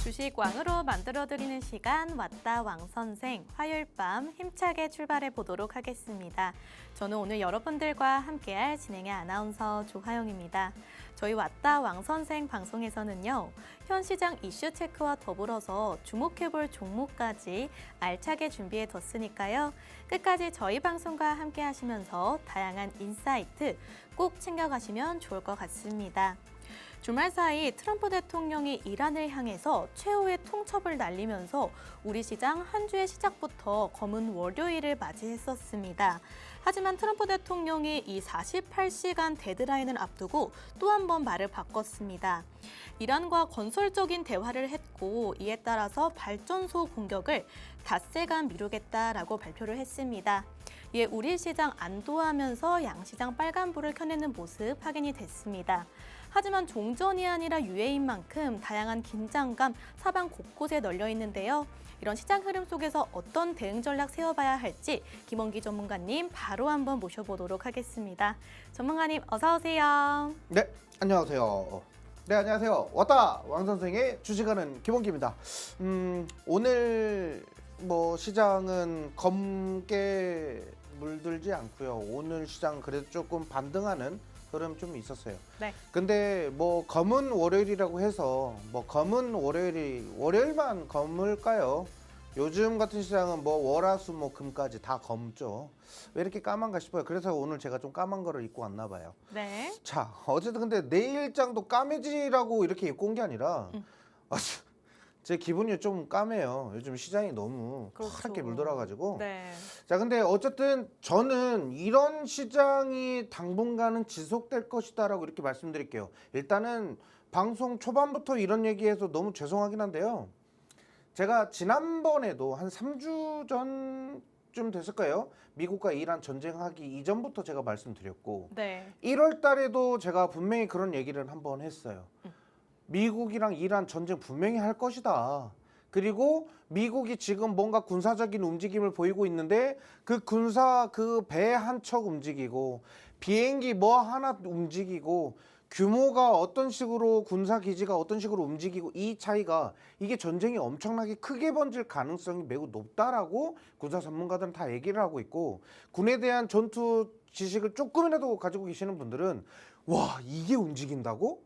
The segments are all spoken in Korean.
주식 왕으로 만들어드리는 시간 왔다 왕선생 화요일 밤 힘차게 출발해 보도록 하겠습니다. 저는 오늘 여러분들과 함께할 진행의 아나운서 조하영입니다. 저희 왔다 왕선생 방송에서는요. 현 시장 이슈 체크와 더불어서 주목해볼 종목까지 알차게 준비해뒀으니까요. 끝까지 저희 방송과 함께 하시면서 다양한 인사이트 꼭 챙겨가시면 좋을 것 같습니다. 주말 사이 트럼프 대통령이 이란을 향해서 최후의 통첩을 날리면서 우리 시장 한 주의 시작부터 검은 월요일을 맞이했었습니다. 하지만 트럼프 대통령이 이 48시간 데드라인을 앞두고 또 한 번 말을 바꿨습니다. 이란과 건설적인 대화를 했고 이에 따라서 발전소 공격을 닷새간 미루겠다라고 발표를 했습니다. 이에 우리 시장 안도하면서 양시장 빨간불을 켜내는 모습 확인이 됐습니다. 하지만 종전이 아니라 유해인 만큼 다양한 긴장감 사방 곳곳에 널려 있는데요. 이런 시장 흐름 속에서 어떤 대응 전략 세워봐야 할지 김원기 전문가님 바로 한번 모셔보도록 하겠습니다. 전문가님 어서 오세요. 네, 안녕하세요. 네, 안녕하세요. 왔다 왕 선생의 주식하는 김원기입니다. 오늘 시장은 검게 물들지 않고요. 오늘 시장 그래도 조금 반등하는 흐름 좀 있었어요. 네. 근데 검은 월요일이라고 해서 검은 월요일만 검을까요? 요즘 같은 시장은 월화수 금까지 다 검죠. 왜 이렇게 까만가 싶어요. 그래서 오늘 제가 좀 까만 거를 입고 왔나 봐요. 네. 자, 어쨌든 근데 내일장도 까매지라고 이렇게 입고 온 게 아니라 제 기분이 좀 까매요. 요즘 시장이 너무 파랗게 물들어가지고. 네. 자, 근데 어쨌든 저는 이런 시장이 당분간은 지속될 것이다라고 이렇게 말씀드릴게요. 일단은 방송 초반부터 이런 얘기해서 너무 죄송하긴 한데요. 제가 지난번에도 한 3주 전쯤 됐을 거예요. 미국과 이란 전쟁하기 이전부터 제가 말씀드렸고, 네. 1월 달에도 제가 분명히 그런 얘기를 한번 했어요. 미국이랑 이란 전쟁 분명히 할 것이다. 그리고 미국이 지금 뭔가 군사적인 움직임을 보이고 있는데 그 배 한 척 움직이고 비행기 하나 움직이고 규모가 어떤 식으로 군사기지가 어떤 식으로 움직이고 이 차이가 이게 전쟁이 엄청나게 크게 번질 가능성이 매우 높다라고 군사 전문가들은 다 얘기를 하고 있고 군에 대한 전투 지식을 조금이라도 가지고 계시는 분들은 와 이게 움직인다고?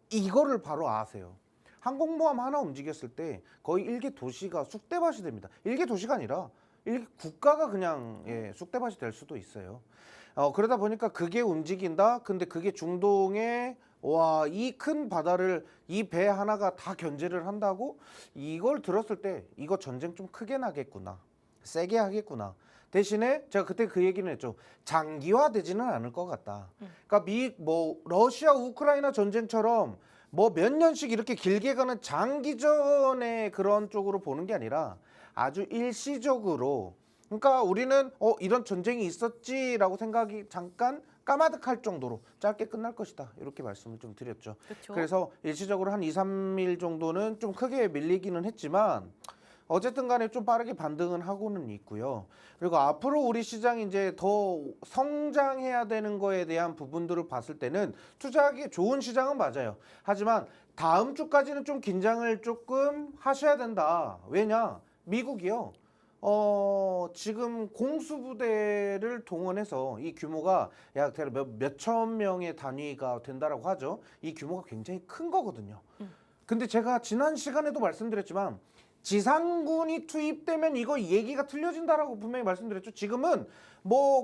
이거를 바로 아세요. 항공모함 하나 움직였을 때 거의 일개 도시가 쑥대밭이 됩니다. 일개 도시가 아니라 일개 국가가 그냥 쑥대밭이 될 수도 있어요. 그러다 보니까 그게 움직인다. 근데 그게 중동에 이 큰 바다를 이 배 하나가 다 견제를 한다고? 이걸 들었을 때 이거 전쟁 좀 크게 나겠구나. 세게 하겠구나. 대신에 제가 그때 그 얘기는 했죠. 장기화되지는 않을 것 같다. 그러니까 러시아 우크라이나 전쟁처럼 몇 년씩 이렇게 길게 가는 장기전의 그런 쪽으로 보는 게 아니라 아주 일시적으로 그러니까 우리는 이런 전쟁이 있었지라고 생각이 잠깐 까마득할 정도로 짧게 끝날 것이다. 이렇게 말씀을 좀 드렸죠. 그렇죠. 그래서 일시적으로 한 2, 3일 정도는 좀 크게 밀리기는 했지만 어쨌든 간에 좀 빠르게 반등은 하고는 있고요. 그리고 앞으로 우리 시장이 이제 더 성장해야 되는 거에 대한 부분들을 봤을 때는 투자하기 좋은 시장은 맞아요. 하지만 다음 주까지는 좀 긴장을 조금 하셔야 된다. 왜냐? 미국이요. 지금 공수부대를 동원해서 이 규모가 약 몇천 명의 단위가 된다라고 하죠. 이 규모가 굉장히 큰 거거든요. 근데 제가 지난 시간에도 말씀드렸지만 지상군이 투입되면 이거 얘기가 틀려진다라고 분명히 말씀드렸죠. 지금은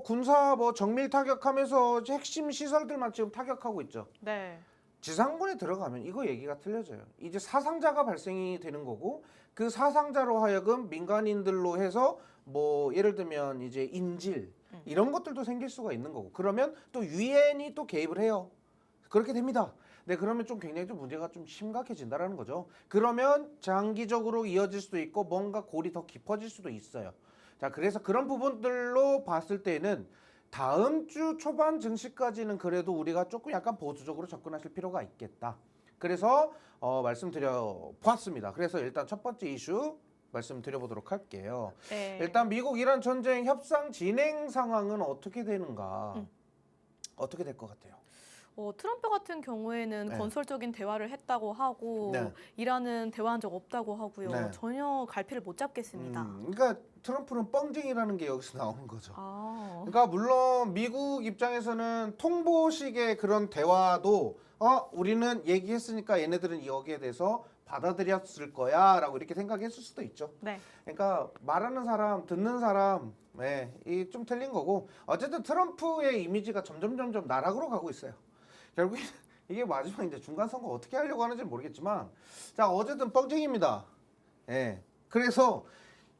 군사 정밀 타격하면서 핵심 시설들만 지금 타격하고 있죠. 네. 지상군에 들어가면 이거 얘기가 틀려져요. 이제 사상자가 발생이 되는 거고 그 사상자로 하여금 민간인들로 해서 예를 들면 이제 인질 이런 것들도 생길 수가 있는 거고 그러면 또 유엔이 또 개입을 해요. 그렇게 됩니다. 네, 그러면 좀 굉장히 좀 문제가 좀 심각해진다라는 거죠. 그러면 장기적으로 이어질 수도 있고 뭔가 골이 더 깊어질 수도 있어요. 자, 그래서 그런 부분들로 봤을 때는 다음 주 초반 증시까지는 그래도 우리가 조금 약간 보수적으로 접근하실 필요가 있겠다. 그래서 말씀드려 보았습니다. 그래서 일단 첫 번째 이슈 말씀드려보도록 할게요. 네. 일단 미국 이란 전쟁 협상 진행 상황은 어떻게 되는가? 어떻게 될 것 같아요? 트럼프 같은 경우에는 네. 건설적인 대화를 했다고 하고 네. 이란은 대화한 적 없다고 하고요. 네. 전혀 갈피를 못 잡겠습니다. 그러니까 트럼프는 뻥쟁이라는 게 여기서 나오는 거죠. 아, 그러니까 물론 미국 입장에서는 통보식의 그런 대화도 우리는 얘기했으니까 얘네들은 여기에 대해서 받아들였을 거야라고 이렇게 생각했을 수도 있죠. 네. 그러니까 말하는 사람, 듣는 사람, 이 좀 틀린 거고 어쨌든 트럼프의 이미지가 점점 나락으로 가고 있어요. 결국 이게 마지막 이제 중간 선거 어떻게 하려고 하는지 모르겠지만 자 어쨌든 뻥쟁입니다. 그래서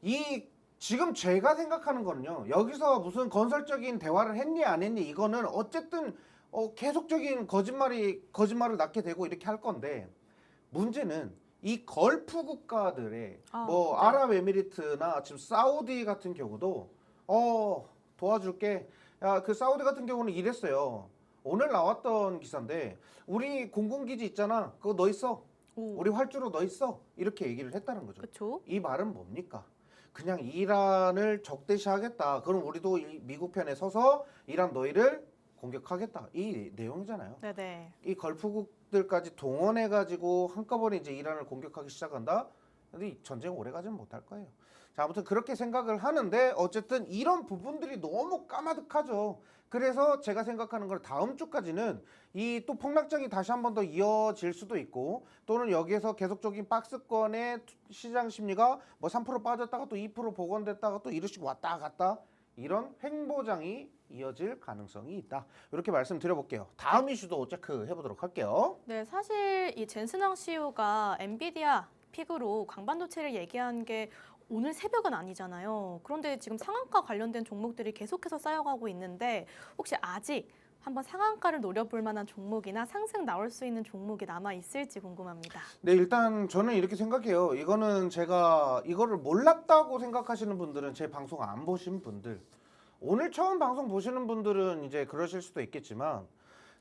이 지금 제가 생각하는 거는요. 여기서 무슨 건설적인 대화를 했니 안 했니 이거는 어쨌든 계속적인 거짓말을 낳게 되고 이렇게 할 건데 문제는 이 걸프 국가들의 뭐 네. 아랍에미리트나 지금 사우디 같은 경우도 도와줄게. 야, 그 사우디 같은 경우는 이랬어요. 오늘 나왔던 기사인데 우리 공군기지 있잖아. 그거 너 있어. 오, 우리 활주로 너 있어. 이렇게 얘기를 했다는 거죠. 그렇죠. 이 말은 뭡니까? 그냥 이란을 적대시하겠다. 그럼 우리도 미국 편에 서서 이란 너희를 공격하겠다. 이 내용이잖아요. 네네. 이 걸프국들까지 동원해가지고 한꺼번에 이제 이란을 공격하기 시작한다. 근데 이 전쟁 오래 가지는 못할 거예요. 자, 아무튼 그렇게 생각을 하는데 어쨌든 이런 부분들이 너무 까마득하죠. 그래서 제가 생각하는 건 다음 주까지는 이 또 폭락장이 다시 한 번 더 이어질 수도 있고 또는 여기에서 계속적인 박스권의 시장 심리가 뭐 3% 빠졌다가 또 2% 복원됐다가 또 이러시고 왔다 갔다 이런 횡보장이 이어질 가능성이 있다. 이렇게 말씀드려볼게요. 다음 이슈도 체크해 보도록 할게요. 네, 사실 이 젠슨왕 CEO가 엔비디아 픽으로 강반도체를 얘기한 게 오늘 새벽은 아니잖아요. 그런데 지금 상한가 관련된 종목들이 계속해서 쌓여가고 있는데 혹시 아직 한번 상한가를 노려볼 만한 종목이나 상승 나올 수 있는 종목이 남아 있을지 궁금합니다. 네, 일단 저는 이렇게 생각해요. 이거는 제가 이거를 몰랐다고 생각하시는 분들은 제 방송 안 보신 분들, 오늘 처음 방송 보시는 분들은 이제 그러실 수도 있겠지만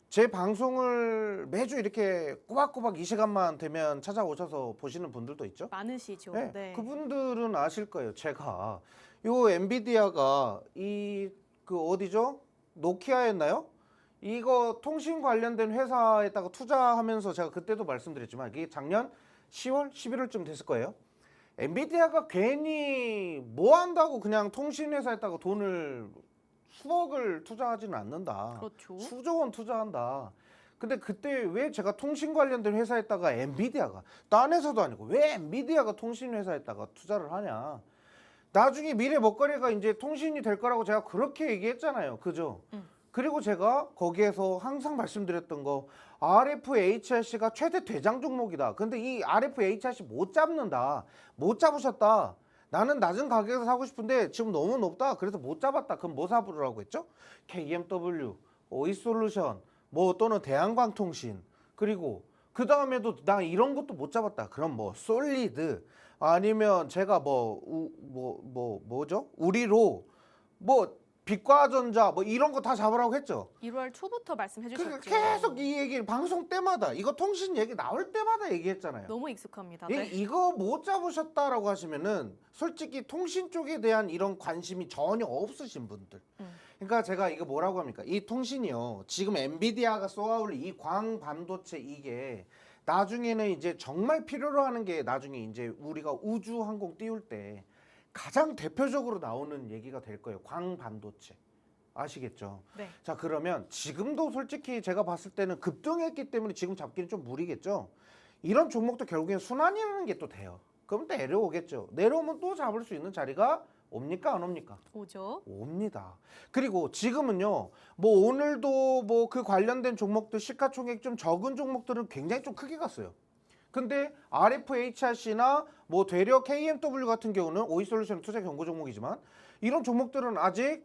제 방송을 매주 이렇게 꼬박꼬박 이 시간만 되면 찾아오셔서 보시는 분들도 있죠. 많으시죠? 네, 네. 그분들은 아실 거예요. 제가 요 엔비디아가 그 어디죠? 노키아였나요? 이거 통신 관련된 회사에다가 투자하면서 제가 그때도 말씀드렸지만 이게 작년 10월, 11월쯤 됐을 거예요. 엔비디아가 괜히 뭐 한다고 그냥 통신 회사에다가 돈을 수억을 투자하지는 않는다. 그렇죠. 수조 원 투자한다. 근데 그때 왜 제가 통신 관련된 회사에다가 엔비디아가 딴 회사도 아니고 왜 엔비디아가 통신 회사에다가 투자를 하냐? 나중에 미래 먹거리가 이제 통신이 될 거라고 제가 그렇게 얘기했잖아요. 그죠? 그리고 제가 거기에서 항상 말씀드렸던 거 RFHRC가 최대 대장 종목이다. 근데 이 RFHRC 못 잡는다. 못 잡으셨다. 나는 낮은 가격에서 사고 싶은데 지금 너무 높다. 그래서 못 잡았다. 그럼 뭐 사부라고 했죠? KMW, 오이솔루션, 뭐 또는 대한광통신. 그리고 그 다음에도 나 이런 것도 못 잡았다. 그럼 뭐 솔리드 아니면 제가 뭐죠? 우리로 뭐 빛과전자 뭐 이런 거 다 잡으라고 했죠. 1월 초부터 말씀해 그러니까 주셨죠. 계속 이 얘기를 방송 때마다 이거 통신 얘기 나올 때마다 얘기했잖아요. 너무 익숙합니다. 이- 네. 이거 못 잡으셨다라고 하시면은 솔직히 통신 쪽에 대한 이런 관심이 전혀 없으신 분들. 그러니까 제가 이거 뭐라고 합니까? 이 통신이요. 지금 엔비디아가 쏘아올린 이 광반도체 이게 나중에는 이제 정말 필요로 하는 게 나중에 이제 우리가 우주 항공 띄울 때 가장 대표적으로 나오는 얘기가 될 거예요. 광반도체. 아시겠죠? 네. 자, 그러면 지금도 솔직히 제가 봤을 때는 급등했기 때문에 지금 잡기는 좀 무리겠죠. 이런 종목도 결국엔 순환이라는 게 또 돼요. 그럼 또 내려오겠죠. 내려오면 또 잡을 수 있는 자리가 옵니까 안 옵니까? 오죠. 옵니다. 그리고 지금은요. 뭐 오늘도 뭐 그 관련된 종목들 시가총액 좀 적은 종목들은 굉장히 좀 크게 갔어요. 근데 RFHRC나 뭐 되려 KMW 같은 경우는 오이솔루션 투자 경고 종목이지만 이런 종목들은 아직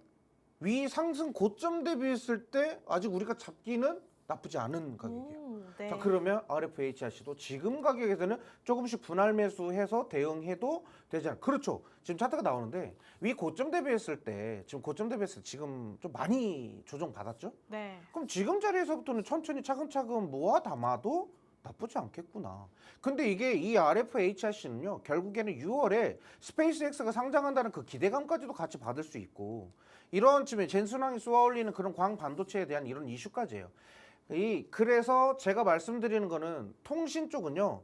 위 상승 고점 대비했을 때 아직 우리가 잡기는 나쁘지 않은 가격이에요. 오, 네. 자, 그러면 RFHRC도 지금 가격에서는 조금씩 분할 매수해서 대응해도 되지 않아요. 그렇죠. 지금 차트가 나오는데 위 고점 대비했을 때 지금 좀 많이 조정 받았죠? 네. 그럼 지금 자리에서부터는 천천히 차근차근 모아 담아도 나쁘지 않겠구나. 근데 이게 이 RFHRC는요, 결국에는 6월에 스페이스X가 상장한다는 그 기대감까지도 같이 받을 수 있고, 이런 쯤에 젠슨왕이 쏘아올리는 그런 광반도체에 대한 이런 이슈까지예요. 그래서 제가 말씀드리는 거는 통신 쪽은요.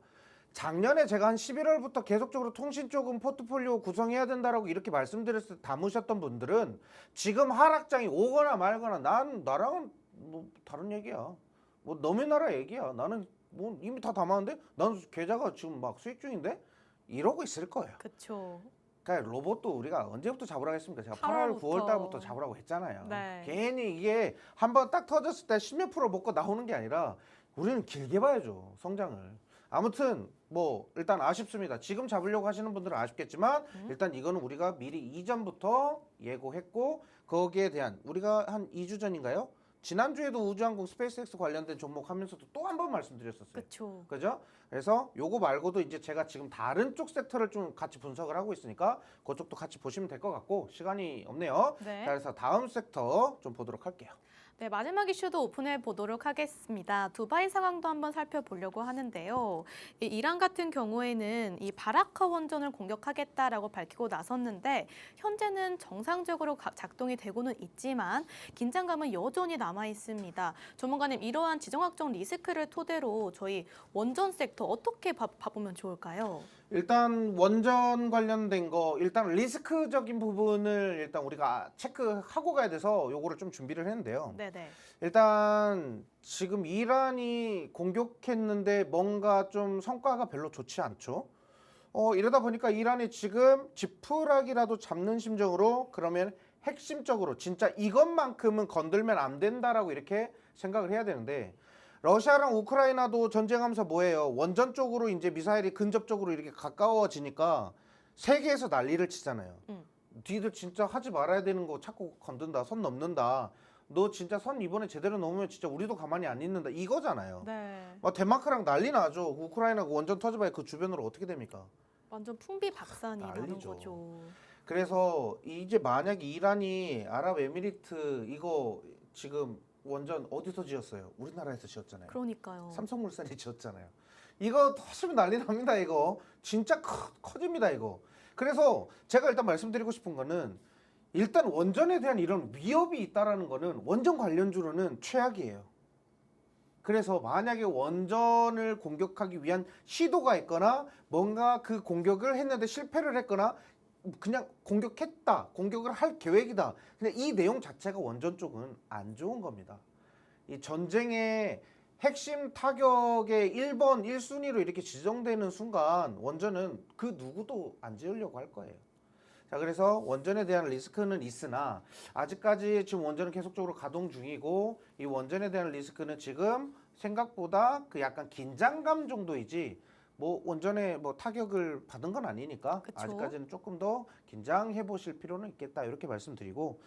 작년에 제가 한 11월부터 계속적으로 통신 쪽은 포트폴리오 구성해야 된다라고 이렇게 말씀드렸을 때 담으셨던 분들은 지금 하락장이 오거나 말거나 나랑은 뭐 다른 얘기야. 뭐 너네 나라 얘기야. 나는 뭐 이미 다 담았는데 난 계좌가 지금 막 수익 중인데 이러고 있을 거예요. 그렇죠. 그러니까 로봇도 우리가 언제부터 잡으라고 했습니까? 제가 8월 8월, 9월 달부터 잡으라고 했잖아요. 네. 괜히 이게 한번 딱 터졌을 때 10몇 프로 먹고 나오는 게 아니라 우리는 길게 봐야죠, 성장을. 아무튼 뭐 일단 아쉽습니다. 지금 잡으려고 하시는 분들은 아쉽겠지만 일단 이거는 우리가 미리 이전부터 예고했고 거기에 대한 우리가 한 2주 전인가요? 지난주에도 우주항공 스페이스X 관련된 종목 하면서도 또 한 번 말씀드렸었어요. 그렇죠. 그죠? 그래서 요거 말고도 이제 제가 지금 다른 쪽 섹터를 좀 같이 분석을 하고 있으니까 그쪽도 같이 보시면 될 것 같고 시간이 없네요. 네. 자, 그래서 다음 섹터 좀 보도록 할게요. 네, 마지막 이슈도 오픈해 보도록 하겠습니다. 두바이 상황도 한번 살펴보려고 하는데요. 이 이란 같은 경우에는 이 바라카 원전을 공격하겠다라고 밝히고 나섰는데 현재는 정상적으로 작동이 되고는 있지만 긴장감은 여전히 남아 있습니다. 전문가님, 이러한 지정학적 리스크를 토대로 저희 원전 섹터 어떻게 봐보면 좋을까요? 일단 원전 관련된 거 일단 리스크적인 부분을 일단 우리가 체크하고 가야 돼서 요거를 좀 준비를 했는데요. 네네. 일단 지금 이란이 공격했는데 뭔가 좀 성과가 별로 좋지 않죠. 이러다 보니까 이란이 지금 지푸라기라도 잡는 심정으로 그러면 핵심적으로 진짜 이것만큼은 건들면 안 된다라고 이렇게 생각을 해야 되는데 러시아랑 우크라이나도 전쟁하면서 뭐예요? 원전 쪽으로 이제 미사일이 근접적으로 이렇게 가까워지니까 세계에서 난리를 치잖아요. 니들 진짜 하지 말아야 되는 거 자꾸 건든다, 선 넘는다. 너 진짜 선 이번에 제대로 넘으면 진짜 우리도 가만히 안 있는다. 이거잖아요. 네. 막 데마크랑 난리 나죠. 우크라이나 원전 터져봐야 그 주변으로 어떻게 됩니까? 완전 풍비박산이 나는 난리죠. 거죠. 그래서 이제 만약에 이란이 아랍에미리트 이거 지금 원전 어디서 지었어요? 우리나라에서 지었잖아요. 그러니까요. 삼성물산이 지었잖아요. 이거 터지면 난리 납니다. 이거 진짜 커집니다. 이거. 그래서 제가 일단 말씀드리고 싶은 거는 일단 원전에 대한 이런 위협이 있다라는 거는 원전 관련주로는 최악이에요. 그래서 만약에 원전을 공격하기 위한 시도가 있거나 뭔가 그 공격을 했는데 실패를 했거나 그냥 공격했다, 공격을 할 계획이다. 근데 이 내용 자체가 원전 쪽은 안 좋은 겁니다. 이 전쟁의 핵심 타격의 1번, 1순위로 이렇게 지정되는 순간 원전은 그 누구도 안 지으려고 할 거예요. 자, 그래서 원전에 대한 리스크는 있으나 아직까지 지금 원전은 계속적으로 가동 중이고 이 원전에 대한 리스크는 지금 생각보다 그 약간 긴장감 정도이지 뭐 원전에 뭐 타격을 받은 건 아니니까 그쵸? 아직까지는 조금 더 긴장해 보실 필요는 있겠다 이렇게 말씀드리고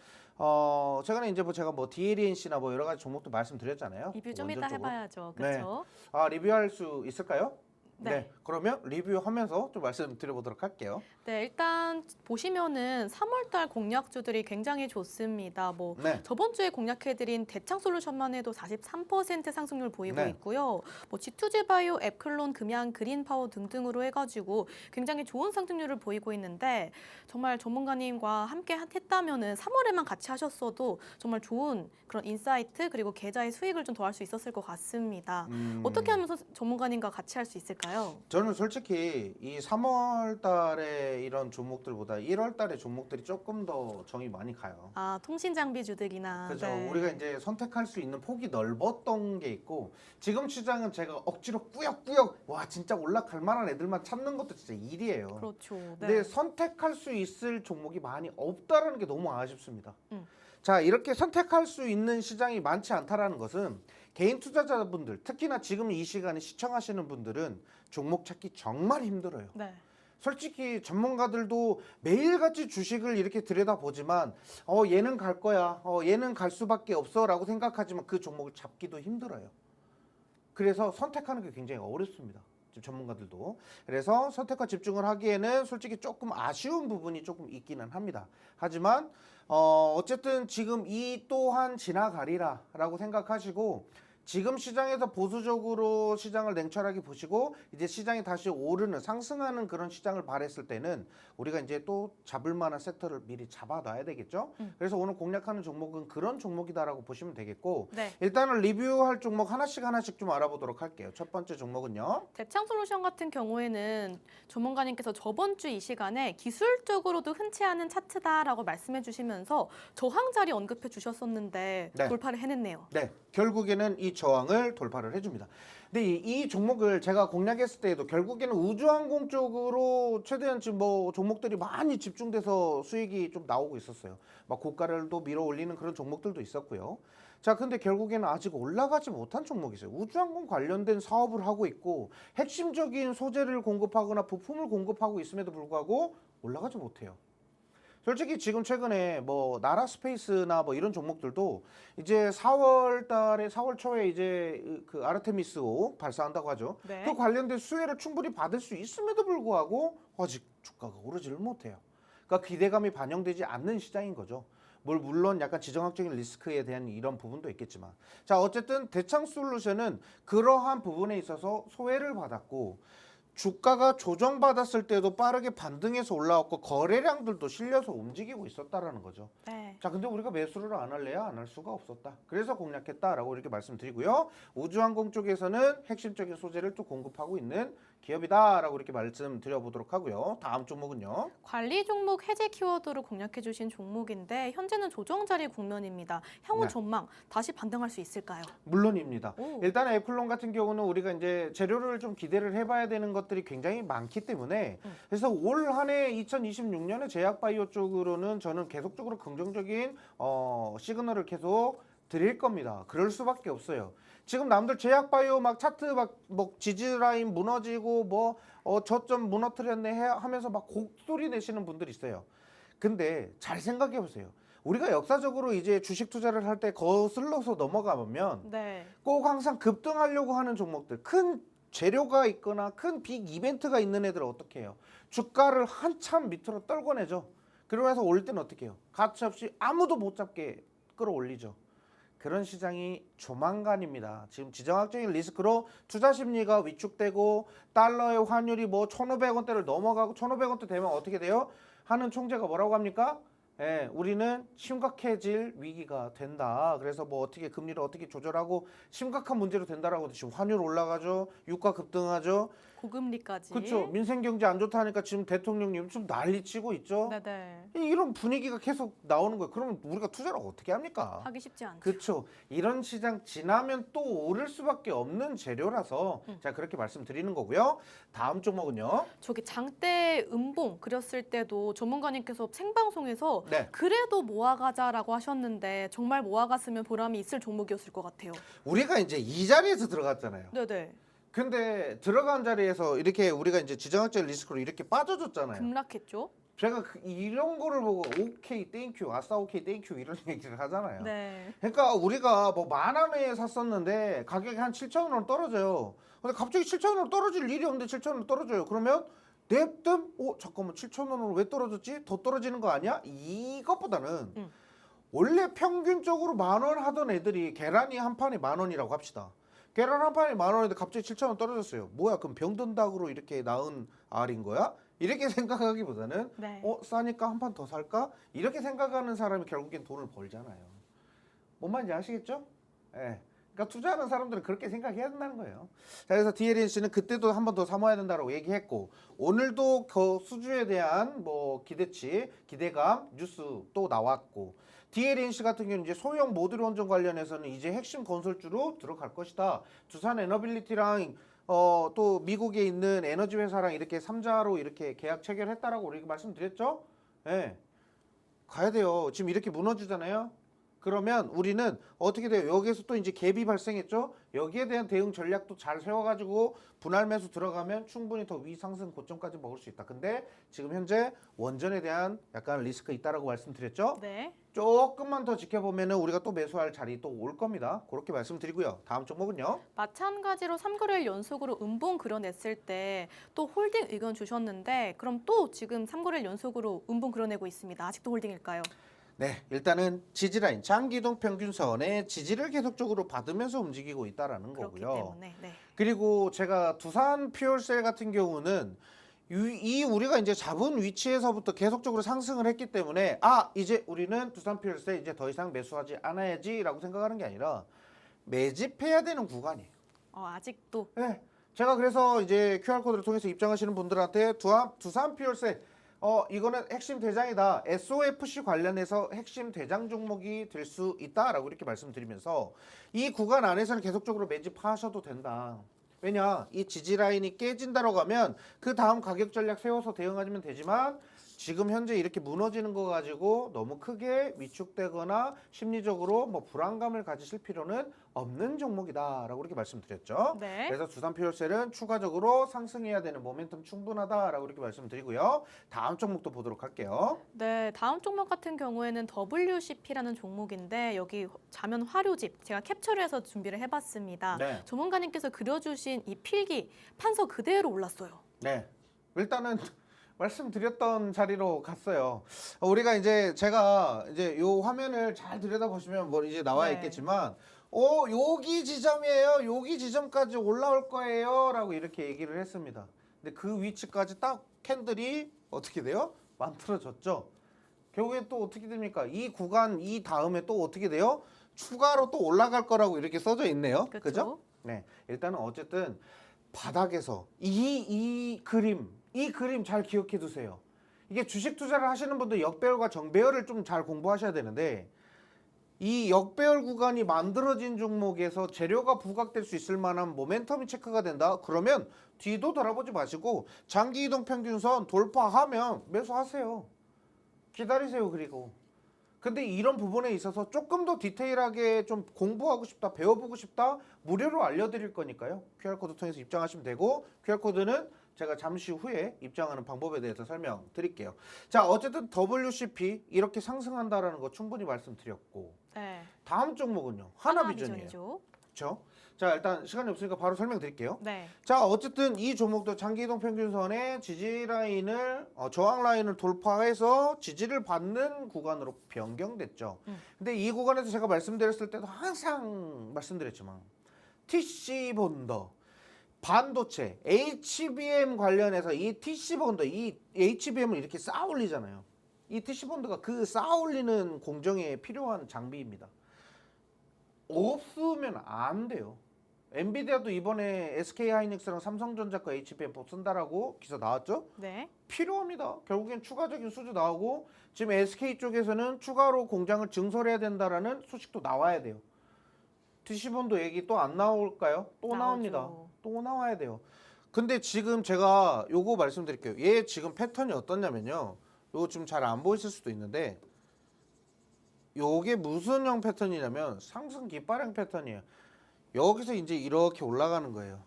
최근에 이제 뭐 제가 뭐 DLNC나 뭐 여러 가지 종목도 말씀드렸잖아요. 리뷰 좀 원전 이따 쪽으로. 해봐야죠. 네. 그렇죠? 리뷰할 수 있을까요? 네. 그러면 리뷰하면서 좀 말씀드려보도록 할게요. 네, 일단 보시면은 3월달 공략주들이 굉장히 좋습니다. 뭐 네. 저번 주에 공략해드린 대창솔루션만 해도 43% 상승률 보이고 네. 있고요. 뭐 G2G 바이오, 앱클론, 금양, 그린파워 등등으로 해가지고 굉장히 좋은 상승률을 보이고 있는데 정말 전문가님과 함께 했다면은 3월에만 같이 하셨어도 정말 좋은 그런 인사이트 그리고 계좌의 수익을 좀 더할 수 있었을 것 같습니다. 어떻게 하면서 전문가님과 같이 할 수 있을까요? 저는 솔직히 이 3월 달에 이런 종목들보다 1월 달에 종목들이 조금 더 정이 많이 가요. 통신 장비주들이나. 그죠. 네. 우리가 이제 선택할 수 있는 폭이 넓었던 게 있고 지금 시장은 제가 억지로 꾸역꾸역 와 진짜 올라갈 만한 애들만 찾는 것도 진짜 일이에요. 그렇죠. 네. 근데 선택할 수 있을 종목이 많이 없다라는 게 너무 아쉽습니다. 음. 자, 이렇게 선택할 수 있는 시장이 많지 않다라는 것은 개인 투자자분들, 특히나 지금 이 시간에 시청하시는 분들은 종목 찾기 정말 힘들어요. 네. 솔직히 전문가들도 매일같이 주식을 이렇게 들여다보지만 얘는 갈 거야, 얘는 갈 수밖에 없어라고 생각하지만 그 종목을 잡기도 힘들어요. 그래서 선택하는 게 굉장히 어렵습니다. 지금 전문가들도. 그래서 선택과 집중을 하기에는 솔직히 조금 아쉬운 부분이 조금 있기는 합니다. 하지만 어쨌든 지금 이 또한 지나가리라라고 생각하시고 지금 시장에서 보수적으로 시장을 냉철하게 보시고 이제 시장이 다시 오르는 상승하는 그런 시장을 바랬을 때는 우리가 이제 또 잡을 만한 섹터를 미리 잡아놔야 되겠죠. 그래서 오늘 공략하는 종목은 그런 종목이다라고 보시면 되겠고 네. 일단은 리뷰할 종목 하나씩 좀 알아보도록 할게요. 첫 번째 종목은요. 대창솔루션 같은 경우에는 전문가님께서 저번 주 이 시간에 기술적으로도 흔치 않은 차트다라고 말씀해 주시면서 저항 자리 언급해 주셨었는데 네. 돌파를 해냈네요. 네, 결국에는 이 저항을 돌파를 해줍니다. 근데 이 종목을 제가 공략했을 때에도 결국에는 우주항공 쪽으로 최대한 지금 뭐 종목들이 많이 집중돼서 수익이 좀 나오고 있었어요. 막 고가를 또 밀어 올리는 그런 종목들도 있었고요. 자, 근데 결국에는 아직 올라가지 못한 종목이 있어요. 우주항공 관련된 사업을 하고 있고 핵심적인 소재를 공급하거나 부품을 공급하고 있음에도 불구하고 올라가지 못해요. 솔직히 지금 최근에 뭐 나라 스페이스나 뭐 이런 종목들도 이제 4월 달에 4월 초에 이제 그 아르테미스 5 발사한다고 하죠. 네. 그 관련된 수혜를 충분히 받을 수 있음에도 불구하고 아직 주가가 오르지를 못해요. 그러니까 기대감이 반영되지 않는 시장인 거죠. 물론 약간 지정학적인 리스크에 대한 이런 부분도 있겠지만 자 어쨌든 대창솔루션은 그러한 부분에 있어서 소외를 받았고 주가가 조정받았을 때도 빠르게 반등해서 올라왔고 거래량들도 실려서 움직이고 있었다라는 거죠. 네. 자, 근데 우리가 매수를 안 할래야 안 할 수가 없었다. 그래서 공략했다라고 이렇게 말씀드리고요. 우주항공 쪽에서는 핵심적인 소재를 또 공급하고 있는 기업이다라고 이렇게 말씀드려보도록 하고요. 다음 종목은요. 관리 종목 해제 키워드로 공략해 주신 종목인데 현재는 조정 자리 국면입니다. 향후 네. 전망 다시 반등할 수 있을까요? 물론입니다. 오. 일단 에플론 같은 경우는 우리가 이제 재료를 좀 기대를 해봐야 되는 것들이 굉장히 많기 때문에 그래서 올 한 해 2026년에 제약바이오 쪽으로는 저는 계속적으로 긍정적인 시그널을 계속 드릴 겁니다. 그럴 수밖에 없어요. 지금 남들 제약바이오 막 차트 막 뭐 지지라인 무너지고 뭐 저점 무너뜨렸네 하면서 막 곡소리 내시는 분들이 있어요. 근데 잘 생각해 보세요. 우리가 역사적으로 이제 주식 투자를 할 때 거슬러서 넘어가면 네. 꼭 항상 급등하려고 하는 종목들, 큰 재료가 있거나 큰 빅 이벤트가 있는 애들 어떻게 해요? 주가를 한참 밑으로 떨궈내죠. 그러면서 올 때는 어떻게 해요? 가차없이 아무도 못 잡게 끌어올리죠. 그런 시장이 조만간입니다. 지금 지정학적인 리스크로 투자 심리가 위축되고 달러의 환율이 뭐 1,500원대를 넘어가고 1,500원대 되면 어떻게 돼요? 하는 총재가 뭐라고 합니까? 예, 우리는 심각해질 위기가 된다. 그래서 뭐 어떻게 금리를 어떻게 조절하고 심각한 문제로 된다라고 지금 환율 올라가죠. 유가 급등하죠. 고금리까지. 그렇죠. 민생 경제 안 좋다니까 지금 대통령님 좀 난리치고 있죠. 네네. 이런 분위기가 계속 나오는 거예요. 그러면 우리가 투자를 어떻게 합니까? 하기 쉽지 않죠. 그렇죠. 이런 시장 지나면 또 오를 수밖에 없는 재료라서 제가 그렇게 말씀드리는 거고요. 다음 종목은요. 저기 장대 음봉 그렸을 때도 전문가님께서 생방송에서 네. 그래도 모아가자라고 하셨는데 정말 모아갔으면 보람이 있을 종목이었을 것 같아요. 우리가 이제 이 자리에서 들어갔잖아요. 네네. 근데 들어간 자리에서 이렇게 우리가 이제 지정학적 리스크로 이렇게 빠져줬잖아요. 급락했죠. 제가 이런 거를 보고 오케이 땡큐 아싸 오케이 땡큐 이런 얘기를 하잖아요. 네. 그러니까 우리가 뭐 10,000원에 샀었는데 가격이 한 7,000원 떨어져요. 근데 갑자기 7,000원 떨어질 일이 없는데 7,000원 떨어져요. 그러면 냅뜸 잠깐만 7,000원으로 왜 떨어졌지? 더 떨어지는 거 아니야? 이것보다는 원래 평균적으로 10,000원 하던 애들이 계란이 한 판에 10,000원이라고 합시다. 계란 한 판에 10,000원인데 갑자기 7,000원 떨어졌어요. 뭐야 그럼 병든닭으로 이렇게 낳은 알인 거야? 이렇게 생각하기보다는 네. 싸니까 한 판 더 살까? 이렇게 생각하는 사람이 결국엔 돈을 벌잖아요. 뭔 말인지 아시겠죠? 예. 그러니까 투자하는 사람들은 그렇게 생각해야 된다는 거예요. 자, 그래서 DLNC는 그때도 한 번 더 사모아야 된다고 얘기했고 오늘도 그 수주에 대한 뭐 기대치, 기대감 뉴스 또 나왔고 DLNC 같은 경우는 이제 소형 모듈 원전 관련해서는 이제 핵심 건설주로 들어갈 것이다. 두산 에너빌리티랑 또 미국에 있는 에너지 회사랑 이렇게 3자로 이렇게 계약 체결했다라고 우리가 말씀드렸죠? 예. 가야 돼요. 지금 이렇게 무너지잖아요. 그러면 우리는 어떻게 돼요? 여기에서 또 이제 갭이 발생했죠? 여기에 대한 대응 전략도 잘 세워가지고 분할 매수 들어가면 충분히 더 위상승 고점까지 먹을 수 있다. 근데 지금 현재 원전에 대한 약간 리스크 있다라고 말씀드렸죠? 네. 조금만 더 지켜보면은 우리가 또 매수할 자리 또 올 겁니다. 그렇게 말씀드리고요. 다음 종목은요? 마찬가지로 3거래일 연속으로 음봉 그려냈을 때 또 홀딩 의견 주셨는데 그럼 또 지금 3거래일 연속으로 음봉 그려내고 있습니다. 아직도 홀딩일까요? 네, 일단은 지지라인, 장기이동 평균선의 지지를 계속적으로 받으면서 움직이고 있다라는 그렇기 거고요. 때문에 네. 그리고 제가 두산 퓨얼셀 같은 경우는 이 우리가 이제 잡은 위치에서부터 계속적으로 상승을 했기 때문에 이제 우리는 두산 퓨얼셀 이제 더 이상 매수하지 않아야지라고 생각하는 게 아니라 매집해야 되는 구간이에요. 아직도 네, 제가 그래서 이제 QR코드를 통해서 입장하시는 분들한테 두산 퓨얼셀 이거는 핵심 대장이다. SOFC 관련해서 핵심 대장 종목이 될 수 있다라고 이렇게 말씀드리면서 이 구간 안에서는 계속적으로 매집하셔도 된다. 왜냐, 이 지지 라인이 깨진다라고 하면 그 다음 가격 전략 세워서 대응하시면 되지만 지금 현재 이렇게 무너지는 거 가지고 너무 크게 위축되거나 심리적으로 뭐 불안감을 가지실 필요는 없는 종목이다라고 이렇게 말씀드렸죠. 네. 그래서 두산 퓨얼셀은 추가적으로 상승해야 되는 모멘텀 충분하다라고 이렇게 말씀드리고요. 다음 종목도 보도록 할게요. 네, 다음 종목 같은 경우에는 WCP라는 종목인데 여기 자면 화료집 제가 캡처를 해서 준비를 해봤습니다. 네. 전문가님께서 그려주신 이 필기 판서 그대로 올랐어요. 네. 일단은 말씀드렸던 자리로 갔어요. 우리가 이제 제가 이제 요 화면을 잘 들여다 보시면 뭐 이제 나와 네. 있겠지만 여기 지점이에요. 여기 지점까지 올라올 거예요라고 이렇게 얘기를 했습니다. 근데 그 위치까지 딱 캔들이 어떻게 돼요? 만들어졌죠. 결국에 또 어떻게 됩니까? 이 구간 이 다음에 또 어떻게 돼요? 추가로 또 올라갈 거라고 이렇게 써져 있네요. 그쵸? 그죠? 네. 일단은 어쨌든 바닥에서 이 그림 잘 기억해 두세요. 이게 주식 투자를 하시는 분들 역배열과 정배열을 좀 잘 공부하셔야 되는데 이 역배열 구간이 만들어진 종목에서 재료가 부각될 수 있을 만한 모멘텀이 체크가 된다. 그러면 뒤도 돌아보지 마시고 장기 이동 평균선 돌파하면 매수하세요. 기다리세요. 그리고 근데 이런 부분에 있어서 조금 더 디테일하게 좀 공부하고 싶다, 배워보고 싶다, 무료로 알려드릴 거니까요. QR코드 통해서 입장하시면 되고 QR코드는 제가 잠시 후에 입장하는 방법에 대해서 설명드릴게요. 자, 어쨌든 WCP 이렇게 상승한다라는 거 충분히 말씀드렸고 네. 다음 종목은요. 하나비전이에요. 하나비전이죠. 그렇죠? 자, 일단 시간이 없으니까 바로 설명드릴게요. 네. 자, 어쨌든 이 종목도 장기이동 평균선의 지지 라인을 저항 라인을 돌파해서 지지를 받는 구간으로 변경됐죠. 근데 이 구간에서 제가 말씀드렸을 때도 항상 말씀드렸지만 TC 본더 반도체 HBM 관련해서 이 TC 본더 이 HBM을 이렇게 쌓아 올리잖아요. 이 TC 본더가 그 쌓아 올리는 공정에 필요한 장비입니다. 없으면 안 돼요. 엔비디아도 이번에 SK하이닉스랑 삼성전자 거 HBM 쓴다라고 기사 나왔죠? 네. 필요합니다. 결국엔 추가적인 수주 나오고 지금 SK 쪽에서는 추가로 공장을 증설해야 된다라는 소식도 나와야 돼요. TC본도 얘기 또 안 나올까요? 또 나오죠. 나옵니다. 또 나와야 돼요. 근데 지금 제가 요거 말씀드릴게요. 얘 지금 패턴이 어떻냐면요. 요거 지금 잘 안 보이실 수도 있는데 요게 무슨 형 패턴이냐면 상승 깃발형 패턴이에요. 여기서 이제 이렇게 올라가는 거예요.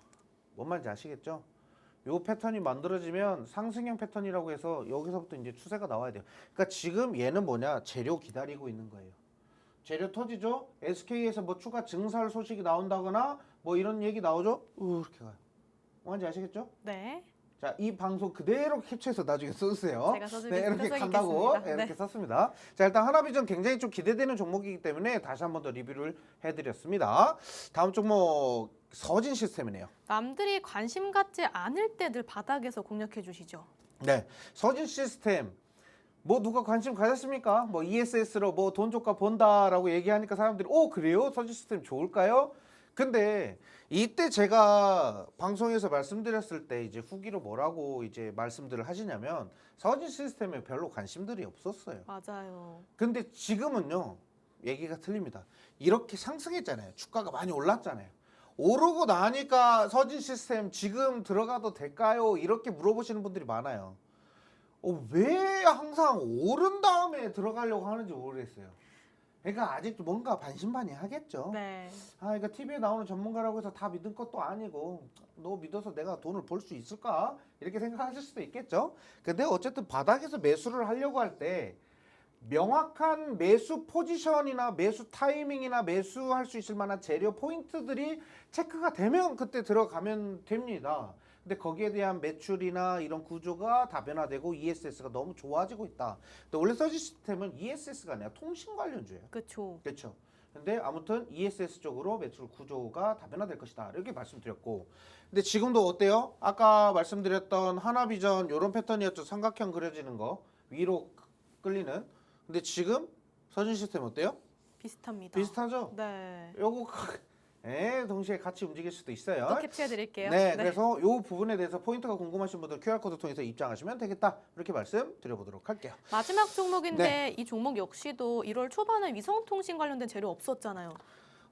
뭔 말인지 아시겠죠? 요 패턴이 만들어지면 상승형 패턴이라고 해서 여기서부터 이제 추세가 나와야 돼요. 그러니까 지금 얘는 뭐냐? 재료 기다리고 있는 거예요. 재료 터지죠? SK에서 뭐 추가 증설 소식이 나온다거나 뭐 이런 얘기 나오죠? 이렇게 가요. 뭔지 아시겠죠? 네. 자, 이 방송 그대로 캡처해서 나중에 써주세요. 제가 써주겠- 네, 이렇게 써서 간다고 있겠습니다. 네, 이렇게 네. 썼습니다. 자, 일단 하나비전 굉장히 좀 기대되는 종목이기 때문에 다시 한 번 더 리뷰를 해드렸습니다. 다음 종목 서진 시스템이네요. 남들이 관심 갖지 않을 때 늘 바닥에서 공략해 주시죠. 네, 서진 시스템. 뭐 누가 관심 가졌습니까? 뭐 ESS로 뭐 돈 조가 본다라고 얘기하니까 사람들이 그래요? 서진 시스템 좋을까요? 근데 이때 제가 방송에서 말씀드렸을 때 이제 후기로 뭐라고 이제 말씀들을 하시냐면 서진 시스템에 별로 관심들이 없었어요. 맞아요. 근데 지금은요 얘기가 틀립니다. 이렇게 상승했잖아요. 주가가 많이 올랐잖아요. 오르고 나니까 서진 시스템 지금 들어가도 될까요? 이렇게 물어보시는 분들이 많아요. 왜 항상 오른 다음에 들어가려고 하는지 모르겠어요. 그러니까 아직도 뭔가 반신반의하겠죠. 네. 그러니까 TV에 나오는 전문가라고 해서 다 믿을 것도 아니고 너 믿어서 내가 돈을 벌 수 있을까? 이렇게 생각하실 수도 있겠죠. 근데 어쨌든 바닥에서 매수를 하려고 할 때 명확한 매수 포지션이나 매수 타이밍이나 매수할 수 있을 만한 재료 포인트들이 체크가 되면 그때 들어가면 됩니다. 근데 거기에 대한 매출이나 이런 구조가 다변화되고 ESS가 너무 좋아지고 있다. 근데 원래 서지 시스템은 ESS가 아니라 통신 관련주예요. 그렇죠. 그렇죠. 근데 아무튼 ESS 쪽으로 매출 구조가 다변화될 것이다. 이렇게 말씀드렸고. 근데 지금도 어때요? 아까 말씀드렸던 하나비전 이런 패턴이었죠. 삼각형 그려지는 거. 위로 끌리는. 근데 지금 서진 시스템 어때요? 비슷합니다. 비슷하죠? 네. 요거 동시에 같이 움직일 수도 있어요. 또 캡처해 드릴게요. 네, 그래서 이 부분에 대해서 포인트가 궁금하신 분들 QR코드 통해서 입장하시면 되겠다. 이렇게 말씀드려보도록 할게요. 마지막 종목인데 네. 이 종목 역시도 1월 초반에 위성통신 관련된 재료 없었잖아요.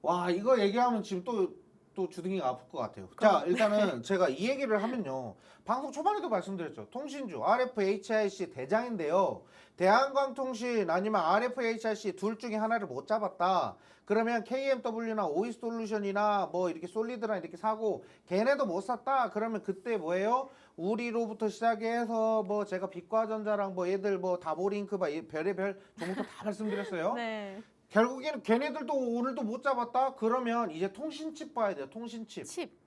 와, 이거 얘기하면 지금 또 주둥이가 아플 것 같아요. 자, 일단은 제가 이 얘기를 하면요. 방송 초반에도 말씀드렸죠. 통신주 RFHIC 대장인데요. 대한광통신 아니면 RFHIC 둘 중에 하나를 못 잡았다. 그러면 KMW나 오이솔루션이나 뭐 이렇게 솔리드나 이렇게 사고 걔네도 못 샀다. 그러면 그때 뭐예요? 우리로부터 시작해서 뭐 제가 빛과전자랑 뭐 얘들 뭐 다보링크 막 별의별 종목도 다 말씀드렸어요. 네. 결국에는 걔네들도 오늘도 못 잡았다? 그러면 이제 통신칩 봐야 돼요. 통신칩. 칩.